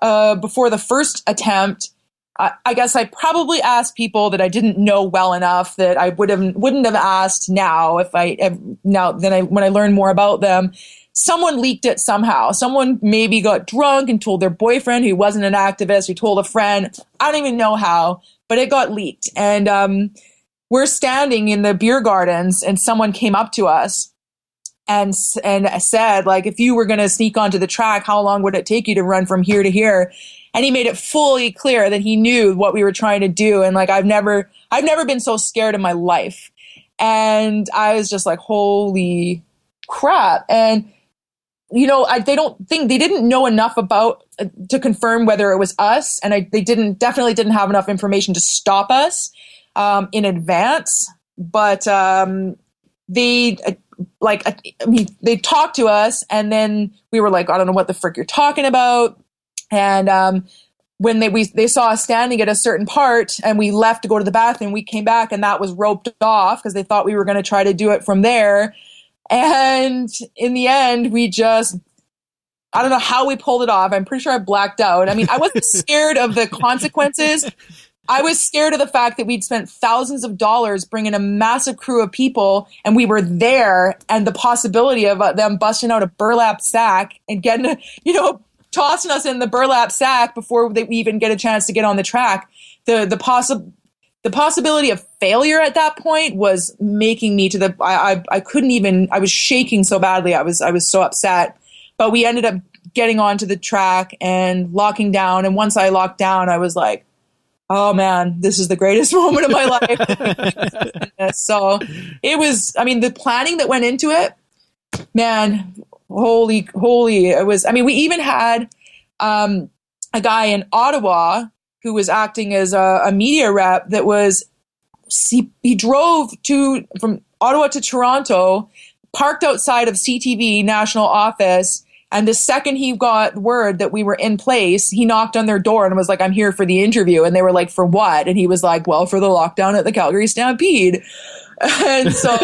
before the first attempt, I guess I probably asked people that I didn't know well enough that I wouldn't have asked now when I learned more about them. Someone leaked it somehow. Someone maybe got drunk and told their boyfriend who wasn't an activist, who told a friend. I don't even know how, but it got leaked. And we're standing in the beer gardens and someone came up to us and said, like, if you were going to sneak onto the track, how long would it take you to run from here to here? And he made it fully clear that he knew what we were trying to do. And like, I've never been so scared in my life. And I was just like, holy crap. And, you know, they didn't know enough about to confirm whether it was us. And they definitely didn't have enough information to stop us in advance. But they talked to us and then we were like, I don't know what the frick you're talking about. And when they saw us standing at a certain part and we left to go to the bathroom, we came back and that was roped off because they thought we were going to try to do it from there. And in the end, I don't know how we pulled it off. I'm pretty sure I blacked out. I mean, I wasn't scared of the consequences. I was scared of the fact that we'd spent thousands of dollars bringing a massive crew of people and we were there, and the possibility of them busting out a burlap sack and getting, tossing us in the burlap sack before we even get a chance to get on the track. The possibility of failure at that point was making me I couldn't even, I was shaking so badly. I was so upset, but we ended up getting onto the track and locking down. And once I locked down, I was like, oh man, this is the greatest moment of my life. So it was, I mean, the planning that went into it, man, holy, it was, I mean, we even had a guy in Ottawa who was acting as a media rep that he drove from Ottawa to Toronto, parked outside of CTV national office. And the second he got word that we were in place, he knocked on their door and was like, I'm here for the interview. And they were like, for what? And he was like, well, for the lockdown at the Calgary Stampede. And so,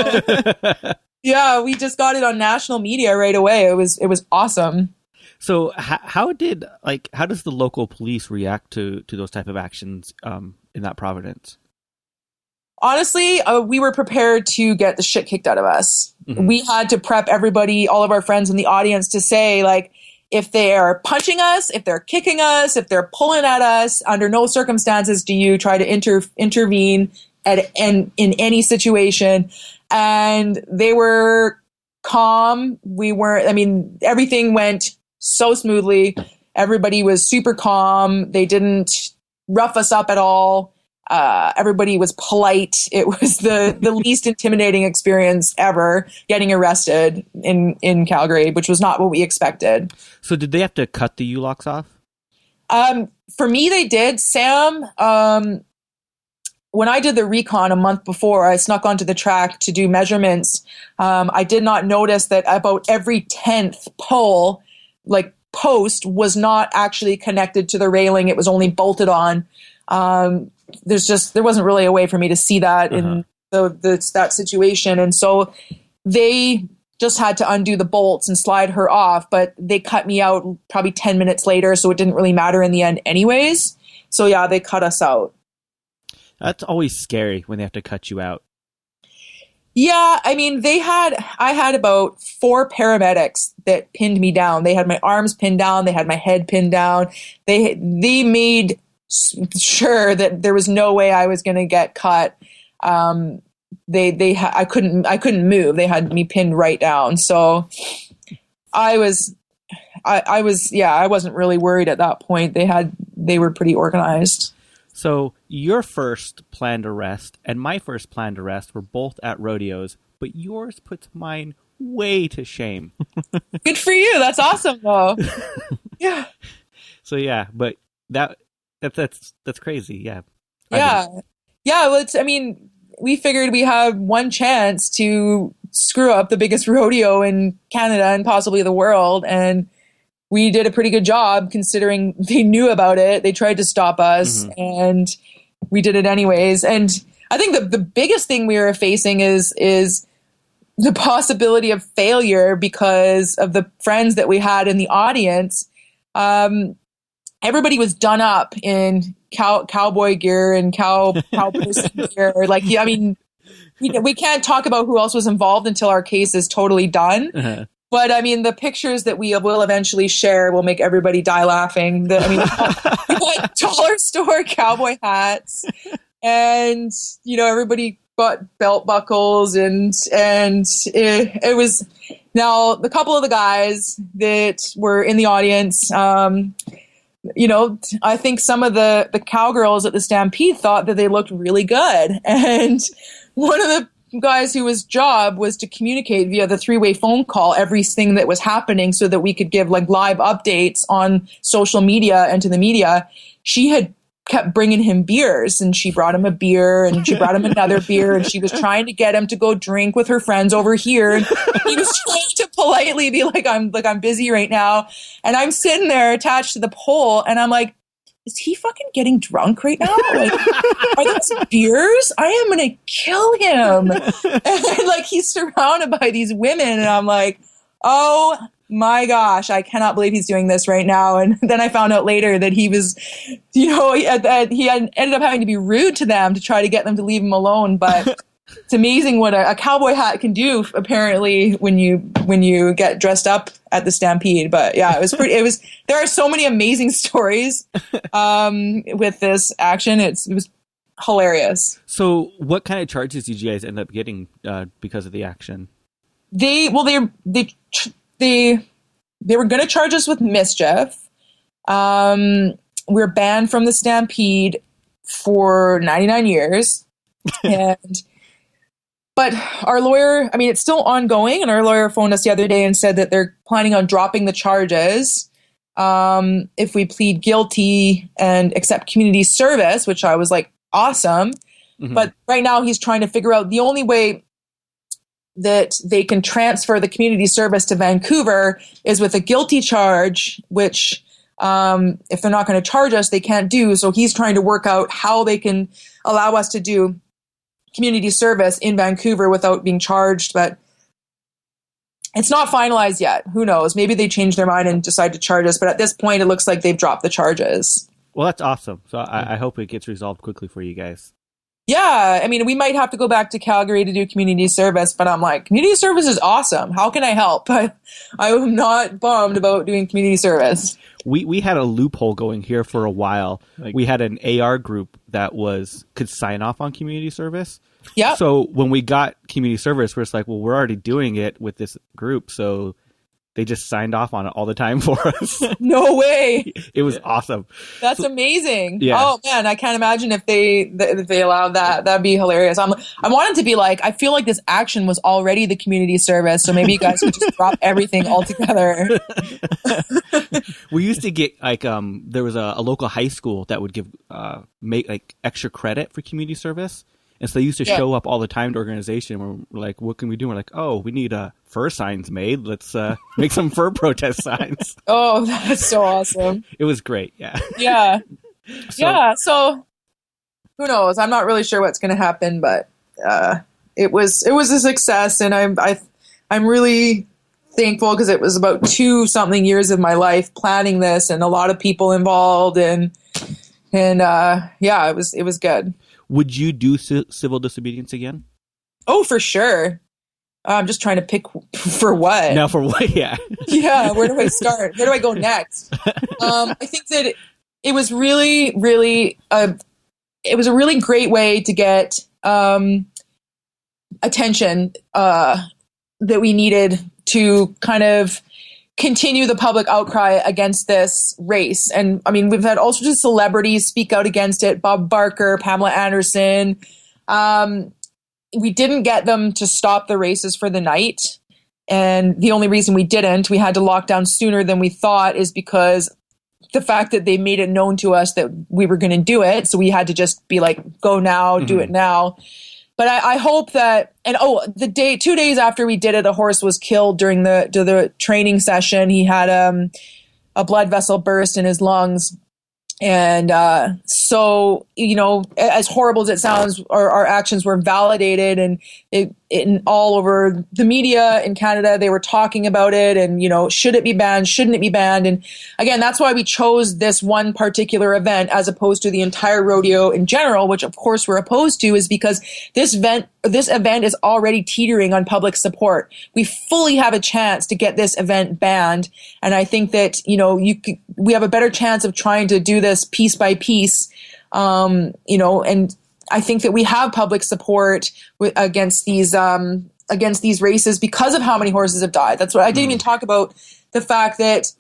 yeah, we just got it on national media right away. It was awesome. So how does the local police react to those type of actions in that province? Honestly, we were prepared to get the shit kicked out of us. Mm-hmm. We had to prep everybody, all of our friends in the audience, to say, like, if they're punching us, if they're kicking us, if they're pulling at us, under no circumstances do you try to intervene in any situation. And they were calm. Everything went so smoothly. Everybody was super calm. They didn't rough us up at all. Everybody was polite. It was the least intimidating experience ever, getting arrested in Calgary, which was not what we expected. So did they have to cut the U-locks off? For me, they did. Sam, when I did the recon a month before, I snuck onto the track to do measurements. I did not notice that about every 10th pole, like post, was not actually connected to the railing. It was only bolted on. There wasn't really a way for me to see that in that situation. And so they just had to undo the bolts and slide her off, but they cut me out probably 10 minutes later. So it didn't really matter in the end anyways. So yeah, they cut us out. That's always scary when they have to cut you out. Yeah, I mean, I had about 4 paramedics that pinned me down. They had my arms pinned down. They had my head pinned down. They made sure that there was no way I was going to get cut. I couldn't move. They had me pinned right down. So I wasn't really worried at that point. They were pretty organized. So your first planned arrest and my first planned arrest were both at rodeos, but yours puts mine way to shame. Good for you. That's awesome, though. Yeah. So yeah, but that's crazy. Yeah. Yeah. Yeah. Well, we figured we had one chance to screw up the biggest rodeo in Canada and possibly the world, and we did a pretty good job considering they knew about it. They tried to stop us, and we did it anyways. And I think the biggest thing we were facing is the possibility of failure because of the friends that we had in the audience. Everybody was done up in cowboy gear and cow person gear. Like, I mean, we can't talk about who else was involved until our case is totally done. Uh-huh. But I mean, the pictures that we will eventually share will make everybody die laughing. We had dollar store cowboy hats, and everybody got belt buckles, and it was. Now, the couple of the guys that were in the audience, I think some of the cowgirls at the Stampede thought that they looked really good, and one of the guys whose job was to communicate via the 3-way phone call everything that was happening so that we could give like live updates on social media and to the media. She had kept bringing him beers, and she brought him a beer, and she brought him another beer, and she was trying to get him to go drink with her friends over here. And he was trying to politely be like, I'm busy right now. And I'm sitting there attached to the pole, and I'm like, is he fucking getting drunk right now? Like, are those beers? I am going to kill him. And like, he's surrounded by these women, and I'm like, oh my gosh, I cannot believe he's doing this right now. And then I found out later that he was, he had ended up having to be rude to them to try to get them to leave him alone. But it's amazing what a cowboy hat can do, apparently, when you get dressed up at the Stampede. But yeah, there are so many amazing stories with this action. It was hilarious. So what kind of charges did you guys end up getting because of the action? They were going to charge us with mischief. We're banned from the Stampede for 99 years. But our lawyer, it's still ongoing, and our lawyer phoned us the other day and said that they're planning on dropping the charges if we plead guilty and accept community service, which I was like, awesome. Mm-hmm. But right now he's trying to figure out the only way that they can transfer the community service to Vancouver is with a guilty charge, which if they're not going to charge us, they can't do. So he's trying to work out how they can allow us to do community service in Vancouver without being charged, but it's not finalized yet. Who knows? Maybe they change their mind and decide to charge us, but at this point, it looks like they've dropped the charges. Well, that's awesome. So I hope it gets resolved quickly for you guys. Yeah, we might have to go back to Calgary to do community service, but I'm like, community service is awesome. How can I help? I'm not bummed about doing community service. We had a loophole going here for a while. We had an AR group that could sign off on community service. Yeah. So when we got community service, we're just like, well, we're already doing it with this group, so they just signed off on it all the time for us. No way. It was awesome. That's amazing. Yeah. Oh man, I can't imagine if they allowed that. That'd be hilarious. I wanted to be like, I feel like this action was already the community service, so maybe you guys could just drop everything altogether. We used to get there was a local high school that would give make extra credit for community service. And so they used to show up all the time to organization. We're like, what can we do? We're like, oh, we need fur signs made. Let's make some fur protest signs. Oh, that's so awesome. It was great. Yeah. Yeah. So who knows? I'm not really sure what's going to happen, but it was a success. And I'm really thankful because it was about 2-something years of my life planning this and a lot of people involved. And it was good. Would you do civil disobedience again? Oh, for sure. I'm just trying to pick for what. Now for what? Yeah. Yeah. Where do I start? Where do I go next? I think that it was really, really, it was a really great way to get attention that we needed to kind of continue the public outcry against this race. And I mean, we've had all sorts of celebrities speak out against it. Bob Barker, Pamela Anderson. We didn't get them to stop the races for the night. And the only reason we had to lock down sooner than we thought, is because the fact that they made it known to us that we were going to do it. So we had to just be like, go now, do it now. But I hope that, and 2 days after we did it, a horse was killed during the training session. He had a blood vessel burst in his lungs. And so, you know, as horrible as it sounds, our actions were validated, and all over the media in Canada, they were talking about it, and, you know, should it be banned? Shouldn't it be banned? And again, that's why we chose this one particular event as opposed to the entire rodeo in general, which of course we're opposed to, is because this event is already teetering on public support. We fully have a chance to get this event banned. And I think that, you know, we have a better chance of trying to do this piece by piece, you know, and I think that we have public support against these races because of how many horses have died. That's what I didn't even talk about, the fact that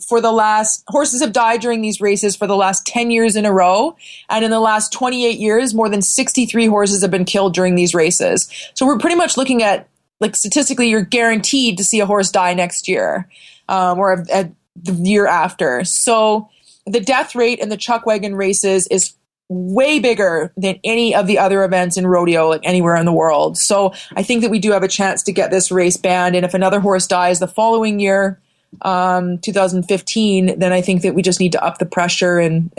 horses have died during these races for the last 10 years in a row. And in the last 28 years, more than 63 horses have been killed during these races. So we're pretty much looking at, like, statistically, you're guaranteed to see a horse die next year, or the year after. So the death rate in the chuck wagon races is way bigger than any of the other events in rodeo, like anywhere in the world. So I think that we do have a chance to get this race banned. And if another horse dies the following year, 2015, then I think that we just need to up the pressure and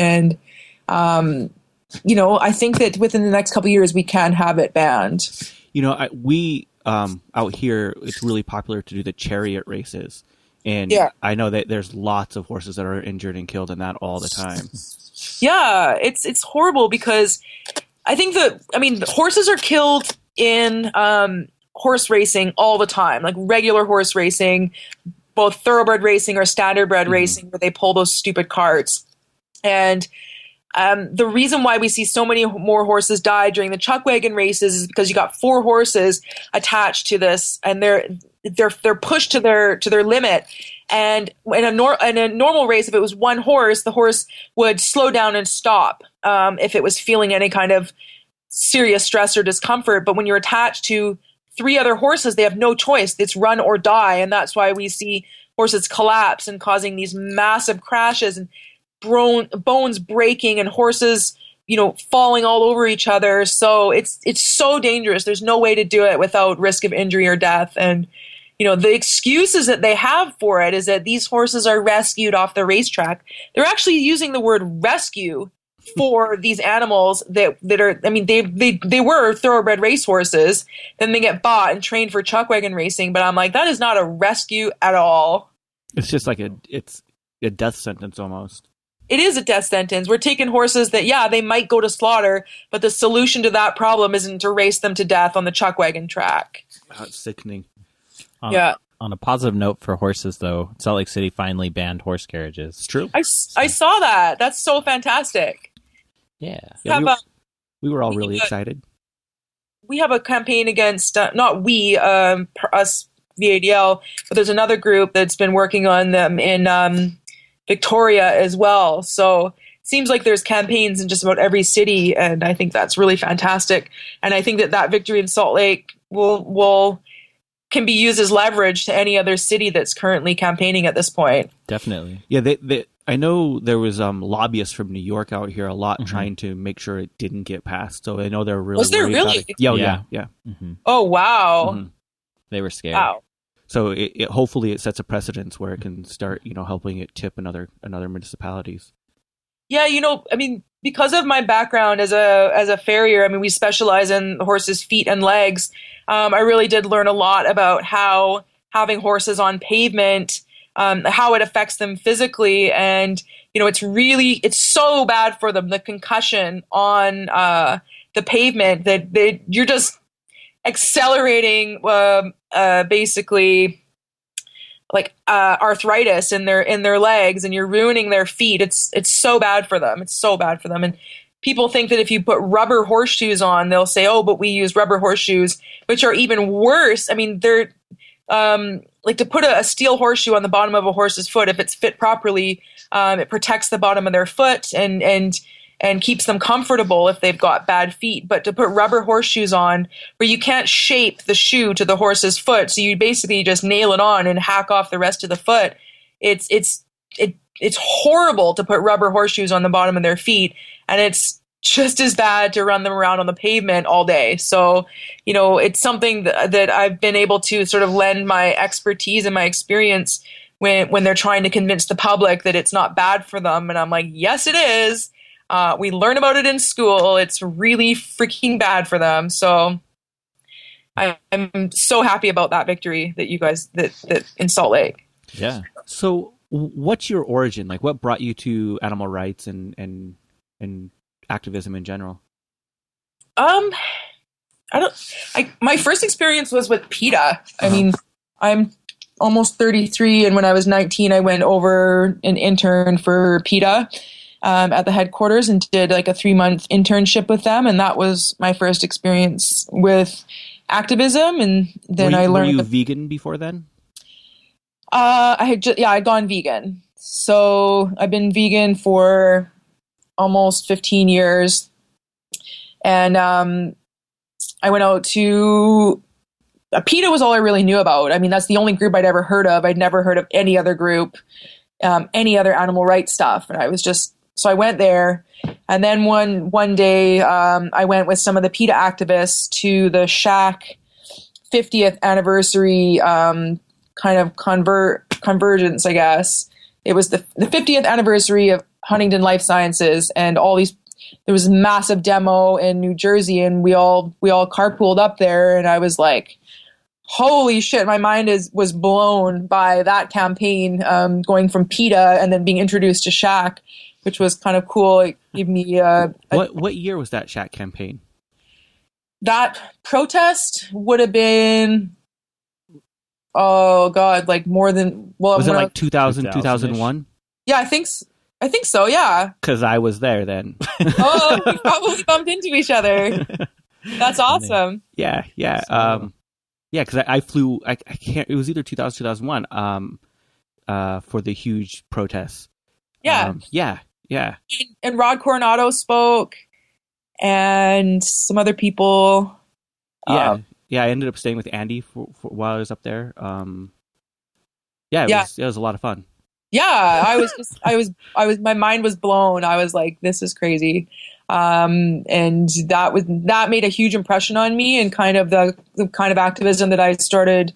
you know, I think that within the next couple of years we can have it banned. You know, we out here, it's really popular to do the chariot races. And I know that there's lots of horses that are injured and killed in that all the time. Yeah, it's horrible because I think horses are killed in horse racing all the time, like regular horse racing, both thoroughbred racing or standardbred racing, where they pull those stupid carts. And the reason why we see so many more horses die during the chuck wagon races is because you got 4 horses attached to this, and they're pushed to their limit. And in a normal race, if it was one horse, the horse would slow down and stop if it was feeling any kind of serious stress or discomfort. But when you're attached to 3 other horses, they have no choice. It's run or die. And that's why we see horses collapse and causing these massive crashes and bones breaking and horses, you know, falling all over each other. So it's so dangerous. There's no way to do it without risk of injury or death. And, you know, the excuses that they have for it is that these horses are rescued off the racetrack. They're actually using the word rescue for these animals that are, I mean, they were thoroughbred racehorses. Then they get bought and trained for chuck wagon racing. But I'm like, that is not a rescue at all. It's just like it's a death sentence almost. It is a death sentence. We're taking horses that, they might go to slaughter, but the solution to that problem isn't to race them to death on the chuck wagon track. Oh, it's sickening. On a positive note for horses, though, Salt Lake City finally banned horse carriages. It's true. I saw that. That's so fantastic. Yeah. We were all really excited. We have a campaign against, not we, us, VADL, but there's another group that's been working on them in Victoria as well. So it seems like there's campaigns in just about every city, and I think that's really fantastic. And I think that victory in Salt Lake can be used as leverage to any other city that's currently campaigning at this point. Definitely. Yeah, I know there was lobbyists from New York out here a lot trying to make sure it didn't get passed. So I know they're really Was there worried really? about it. Yeah. Mm-hmm. Oh, wow. Mm-hmm. They were scared. Wow. So it hopefully it sets a precedence where it can start, helping it tip another municipalities. Yeah, I mean, because of my background as a farrier, I mean, we specialize in the horses' feet and legs. I really did learn a lot about how having horses on pavement, how it affects them physically. And, it's so bad for them, the concussion on the pavement, that accelerating basically like arthritis in their legs, and you're ruining their feet. It's so bad for them. It's so bad for them. And people think that if you put rubber horseshoes on, they'll say, "Oh, but we use rubber horseshoes," which are even worse. I mean, they're like to put a steel horseshoe on the bottom of a horse's foot. If it's fit properly, it protects the bottom of their foot and keeps them comfortable if they've got bad feet. But to put rubber horseshoes on where you can't shape the shoe to the horse's foot, so you basically just nail it on and hack off the rest of the foot. It's horrible to put rubber horseshoes on the bottom of their feet, and it's just as bad to run them around on the pavement all day. So, it's something that I've been able to sort of lend my expertise and my experience when they're trying to convince the public that it's not bad for them. And I'm like, yes, it is. We learn about it in school. It's really freaking bad for them. So I'm so happy about that victory that you guys that in Salt Lake. Yeah. So what's your origin? Like, what brought you to animal rights and activism in general? My first experience was with PETA. I mean, I'm almost 33, and when I was 19, I went over an intern for PETA at the headquarters and did like a 3-month internship with them, and that was my first experience with activism. And then I learned. Were you vegan before then? I'd gone vegan. So I've been vegan for almost 15 years, and I went out to. PETA was all I really knew about. I mean, that's the only group I'd ever heard of. I'd never heard of any other group, any other animal rights stuff. And so I went there. And then one day, I went with some of the PETA activists to the SHAC 50th anniversary kind of convergence, I guess. It was the 50th anniversary of Huntington Life Sciences, and there was a massive demo in New Jersey, and we all carpooled up there, and I was like, holy shit, my mind was blown by that campaign, going from PETA and then being introduced to SHAC, which was kind of cool. It gave me what year was that SHAC campaign? That protest would have been, oh God, like more than, well, was it like 2000, 2001? Yeah, I think so, yeah. Because I was there then. Oh, we probably bumped into each other. That's awesome. Yeah. Yeah, because I flew, I can't, it was either 2000, 2001, for the huge protests. Yeah. Yeah. And Rod Coronado spoke, and some other people. Yeah. I ended up staying with Andy for while I was up there. It was a lot of fun. Yeah, my mind was blown. I was like, this is crazy. And that made a huge impression on me, and kind of the kind of activism that I started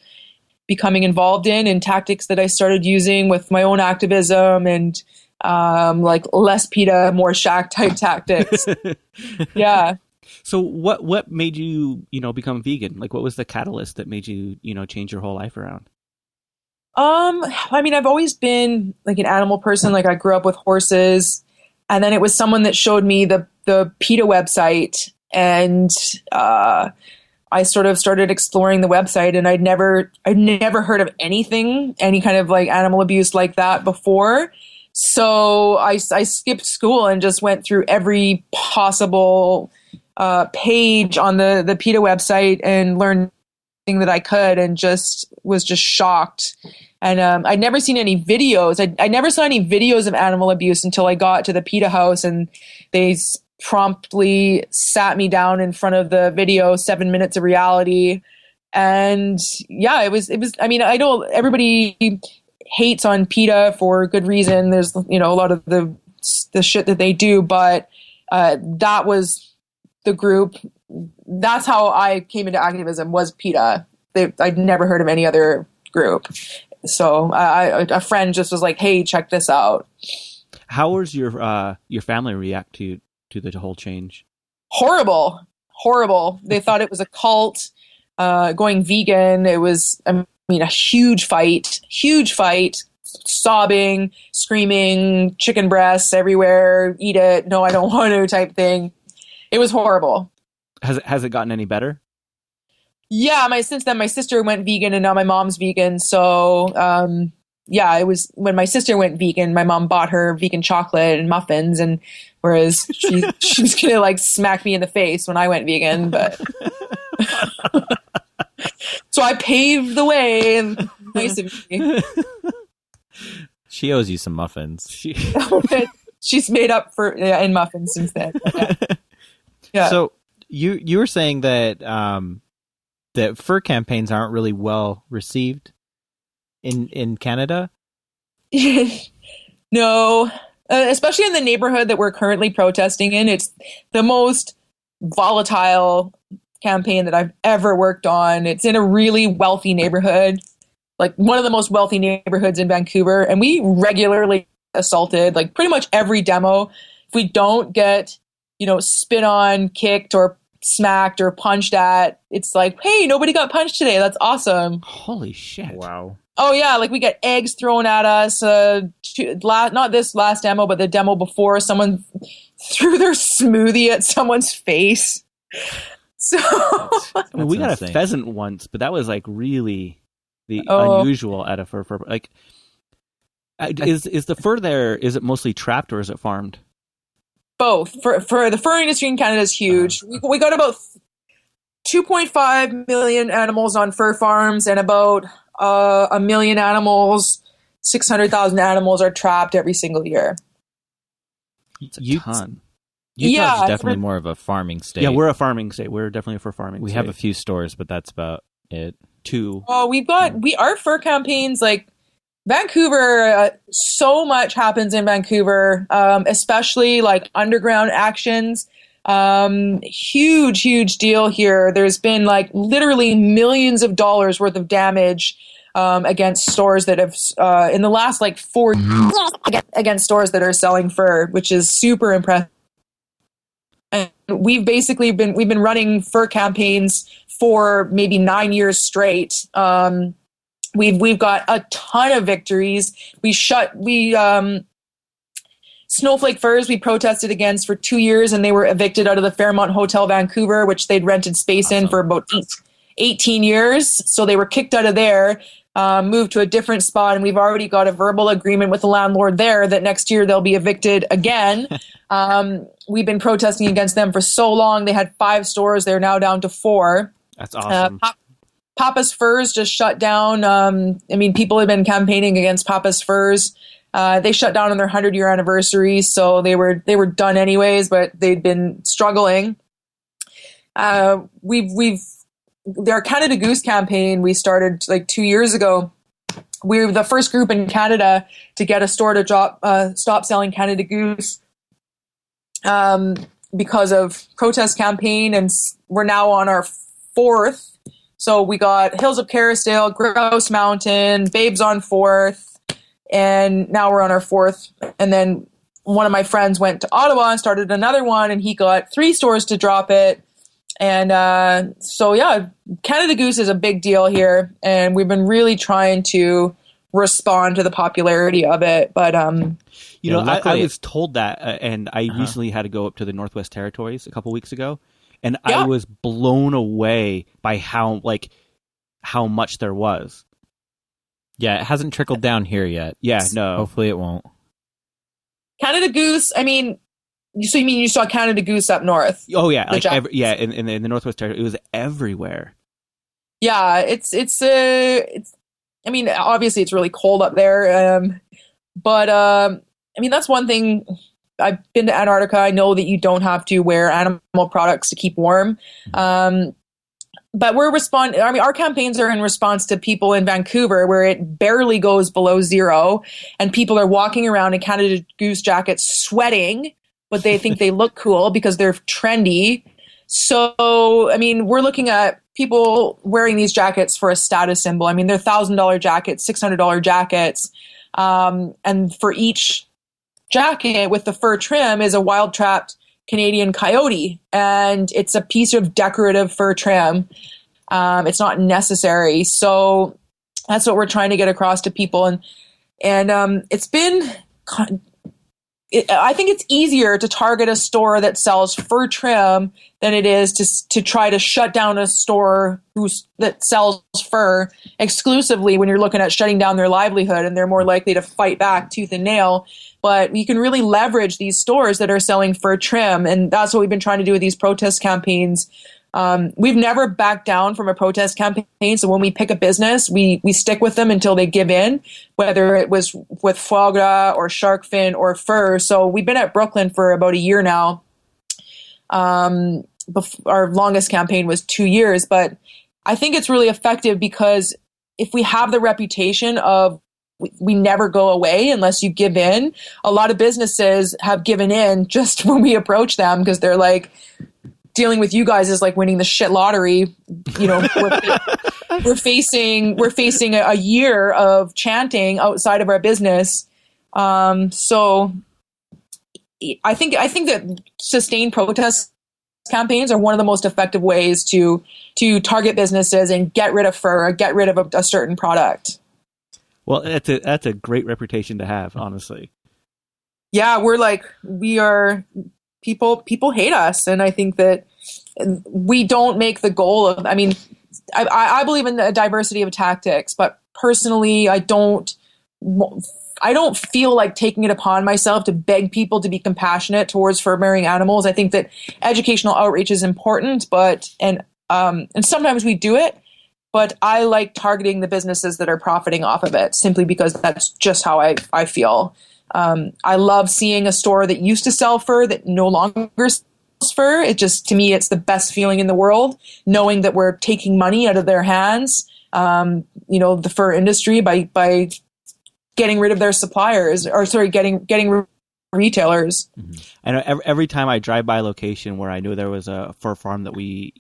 becoming involved in, and tactics that I started using with my own activism, and like less PETA, more SHAC type tactics. Yeah. So what made you, become vegan? Like, what was the catalyst that made you, change your whole life around? I mean, I've always been like an animal person. Like, I grew up with horses, and then it was someone that showed me the PETA website, and I sort of started exploring the website, and I'd never heard of any kind of like animal abuse like that before. So I skipped school and just went through every possible page on the PETA website and learned everything that I could, and was just shocked. And I'd never seen any videos. I never saw any videos of animal abuse until I got to the PETA house, and they promptly sat me down in front of the video, 7 minutes of reality. And yeah, it was, I mean, I know everybody hates on PETA for good reason. There's, a lot of the shit that they do, but that was the group. That's how I came into activism, was PETA. I'd never heard of any other group. So a friend just was like, hey, check this out. How was your family react to the whole change? Horrible. They thought it was a cult, going vegan. It was, a huge fight, sobbing, screaming, chicken breasts everywhere, eat it, no, I don't want to type thing. It was horrible. Has it gotten any better? Yeah, since then my sister went vegan and now my mom's vegan. So yeah, it was when my sister went vegan, my mom bought her vegan chocolate and muffins, and whereas she's gonna like smack me in the face when I went vegan, but so I paved the way. Nice of me. She owes you some muffins. She's made up for in muffins since then. Yeah. So you were saying that that fur campaigns aren't really well received in Canada? No, especially in the neighborhood that we're currently protesting in. It's the most volatile campaign that I've ever worked on. It's in a really wealthy neighborhood, like one of the most wealthy neighborhoods in Vancouver. And we regularly assaulted, like pretty much every demo. If we don't get, spit on, kicked, or smacked or punched at, it's like, hey, nobody got punched today. That's awesome. Holy shit. Wow. Oh yeah, like we get eggs thrown at us. Not this last demo, but the demo before, someone threw their smoothie at someone's face. So we got insane. a pheasant once, but that was like really unusual at a fur. Like, is the fur there? Is it mostly trapped or is it farmed? Both. For the fur industry in Canada is huge. We got about 2.5 million animals on fur farms, and about 1 million animals, 600,000 animals are trapped every single year. It's a ton. Utah's definitely more of a farming state. Yeah, we're a farming state. We're definitely for farming. We have a few stores, but that's about it. 2. Oh, our fur campaigns, like Vancouver, so much happens in Vancouver, especially like underground actions. Huge deal here. There's been like literally millions of dollars worth of damage against stores that have in the last like 4 years against stores that are selling fur, which is super impressive. And we've been running fur campaigns for maybe 9 years straight. We've got a ton of victories. Snowflake Furs we protested against for 2 years, and they were evicted out of the Fairmont Hotel Vancouver, which they'd rented space in for about 18 years. So they were kicked out of there, moved to a different spot, and we've already got a verbal agreement with the landlord there that next year they'll be evicted again. We've been protesting against them for so long. They had 5 stores. They're now down to 4. That's awesome. Papa's Furs just shut down. People have been campaigning against Papa's Furs. They shut down on their 100-year anniversary, so they were done anyways, but they'd been struggling. Our Canada Goose campaign we started like 2 years ago. We were the first group in Canada to get a store to stop selling Canada Goose because of protest campaign, and we're now on our 4th. So we got Hills of Kerrisdale, Grouse Mountain, Babes on 4th, and now we're on our 4th. And then one of my friends went to Ottawa and started another one, and he got 3 stores to drop it. And Canada Goose is a big deal here, and we've been really trying to respond to the popularity of it. But I was told that, and I recently had to go up to the Northwest Territories a couple weeks ago. And I was blown away by how much there was. Yeah, it hasn't trickled down here yet. Yeah, no. Hopefully it won't. Canada Goose, so you mean you saw Canada Goose up north? Oh, yeah. In the Northwest Territory, it was everywhere. Yeah, it's obviously it's really cold up there. But that's one thing. I've been to Antarctica. I know that you don't have to wear animal products to keep warm. But we're responding. Our campaigns are in response to people in Vancouver where it barely goes below 0, and people are walking around in Canada Goose jackets sweating, but they think they look cool because they're trendy. So, we're looking at people wearing these jackets for a status symbol. They're $1,000 jackets, $600 jackets. And for each jacket with the fur trim is a wild-trapped Canadian coyote, and it's a piece of decorative fur trim. It's not necessary. So that's what we're trying to get across to people. And it's been I think it's easier to target a store that sells fur trim than it is to try to shut down a store that sells fur exclusively when you're looking at shutting down their livelihood, and they're more likely to fight back tooth and nail. But you can really leverage these stores that are selling fur trim, and that's what we've been trying to do with these protest campaigns. We've never backed down from a protest campaign. So when we pick a business, we stick with them until they give in, whether it was with foie gras or shark fin or fur. So we've been at Brooklyn for about a year now. Our longest campaign was 2 years, but I think it's really effective because if we have the reputation of we never go away unless you give in, a lot of businesses have given in just when we approach them because they're like, dealing with you guys is like winning the shit lottery. You know, we're facing a year of chanting outside of our business. So I think that sustained protest campaigns are one of the most effective ways to target businesses and get rid of fur, or get rid of a certain product. Well, that's a great reputation to have, honestly. Yeah, we are. People hate us, and I think that we don't make the goal of. I mean, I believe in the diversity of tactics, but personally, I don't feel like taking it upon myself to beg people to be compassionate towards fur-bearing animals. I think that educational outreach is important, and sometimes we do it. But I like targeting the businesses that are profiting off of it, simply because that's just how I feel. I love seeing a store that used to sell fur that no longer sells fur. To me, it's the best feeling in the world, knowing that we're taking money out of their hands, the fur industry by getting rid of their suppliers, getting retailers. Mm-hmm. I know every time I drive by a location where I knew there was a fur farm that we,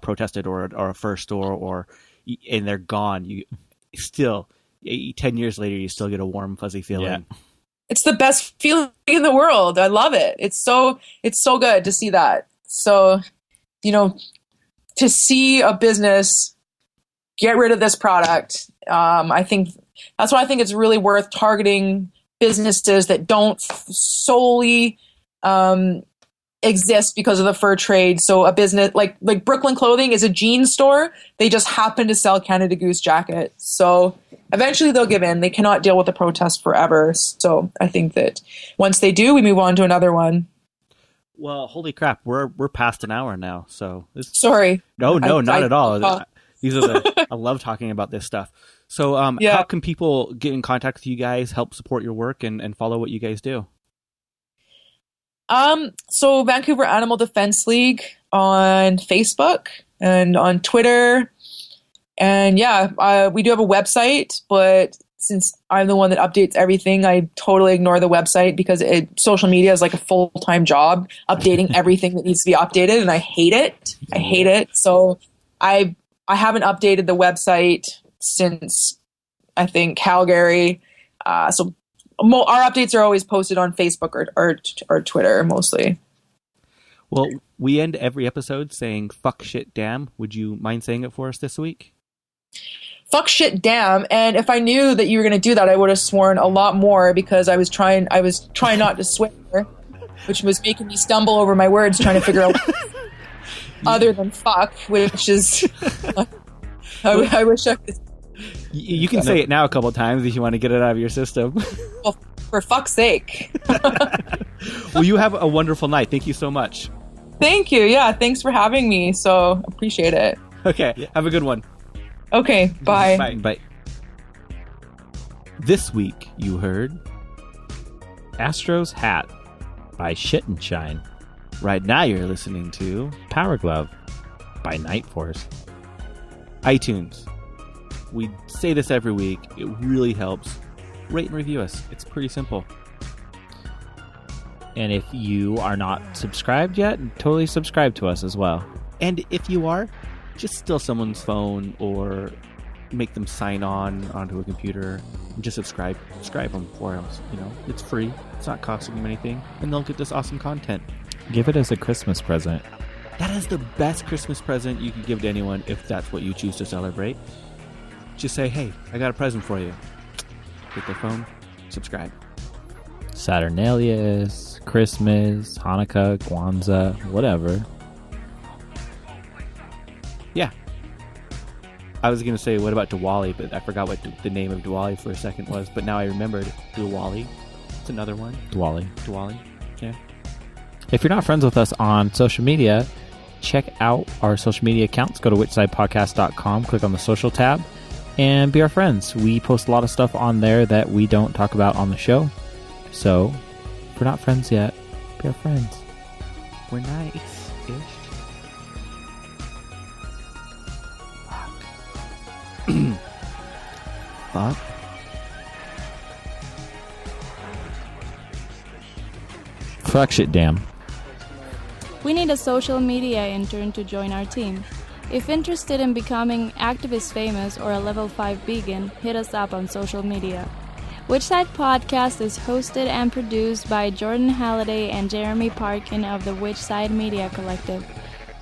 protested or a fur store and they're gone, you still 10 years later, you still get a warm, fuzzy feeling. Yeah. It's the best feeling in the world. I love it. It's so good to see that. So, to see a business get rid of this product, I think that's why I think it's really worth targeting businesses that don't solely exist because of the fur trade. So a business like Brooklyn Clothing is a jeans store. They just happen to sell Canada Goose jackets. So eventually they'll give in. They cannot deal with the protest forever. So I think that once they do, we move on to another one. Well, holy crap, we're past an hour now. So sorry. No, not at all. I love talking about this stuff. So how can people get in contact with you guys, help support your work, and follow what you guys do? So Vancouver Animal Defense League on Facebook and on Twitter. And we do have a website, but since I'm the one that updates everything, I totally ignore the website because social media is like a full-time job, updating everything that needs to be updated. And I hate it. So I haven't updated the website since I think Calgary. So our updates are always posted on Facebook or Twitter mostly. Well, we end every episode saying "fuck, shit, damn." Would you mind saying it for us this week? Fuck, shit, damn. And if I knew that you were going to do that, I would have sworn a lot more because I was trying not to swear, which was making me stumble over my words trying to figure out other than fuck, which is I wish I could. You can say it now a couple of times if you want to get it out of your system. Well, for fuck's sake. Well, you have a wonderful night. Thank you so much. Thank you. Yeah, thanks for having me. So appreciate it. Okay, have a good one. Okay, bye. Bye. This week you heard Astro's Hat by Shit and Shine. Right now you're listening to Power Glove by Night Force. iTunes. We say this every week. It really helps. Rate and review us. It's pretty simple. And if you are not subscribed yet, totally subscribe to us as well. And if you are, just steal someone's phone or make them sign onto a computer and just subscribe them for us. It's free. It's not costing them anything. And they'll get this awesome content. Give it as a Christmas present. That is the best Christmas present you could give to anyone if that's what you choose to celebrate. Just say, hey, I got a present for you. Get their phone, subscribe. Saturnalius, Christmas, Hanukkah, Kwanzaa, whatever. Yeah. I was going to say, what about Diwali? But I forgot what the name of Diwali for a second was. But now I remembered Diwali. It's another one. Diwali. Yeah. If you're not friends with us on social media, check out our social media accounts. Go to whichsidepodcast.com, click on the social tab, and be our friends. We post a lot of stuff on there that we don't talk about on the show. So, if we're not friends yet, be our friends. We're nice-ish. Fuck. Fuck shit, damn. We need a social media intern to join our team. If interested in becoming activist famous or a level 5 vegan, hit us up on social media. Which Side Podcast is hosted and produced by Jordan Halliday and Jeremy Parkin of the Which Side Media Collective,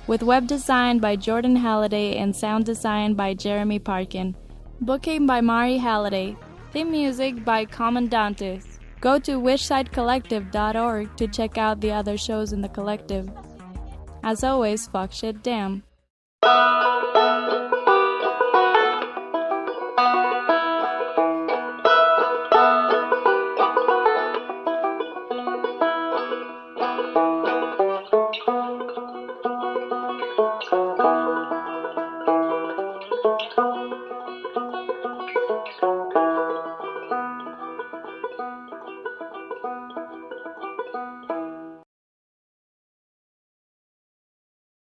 with web design by Jordan Halliday and sound design by Jeremy Parkin. Booking by Mari Halliday. Theme music by Commandantes. Go to whichsidecollective.org to check out the other shows in the collective. As always, fuck shit damn.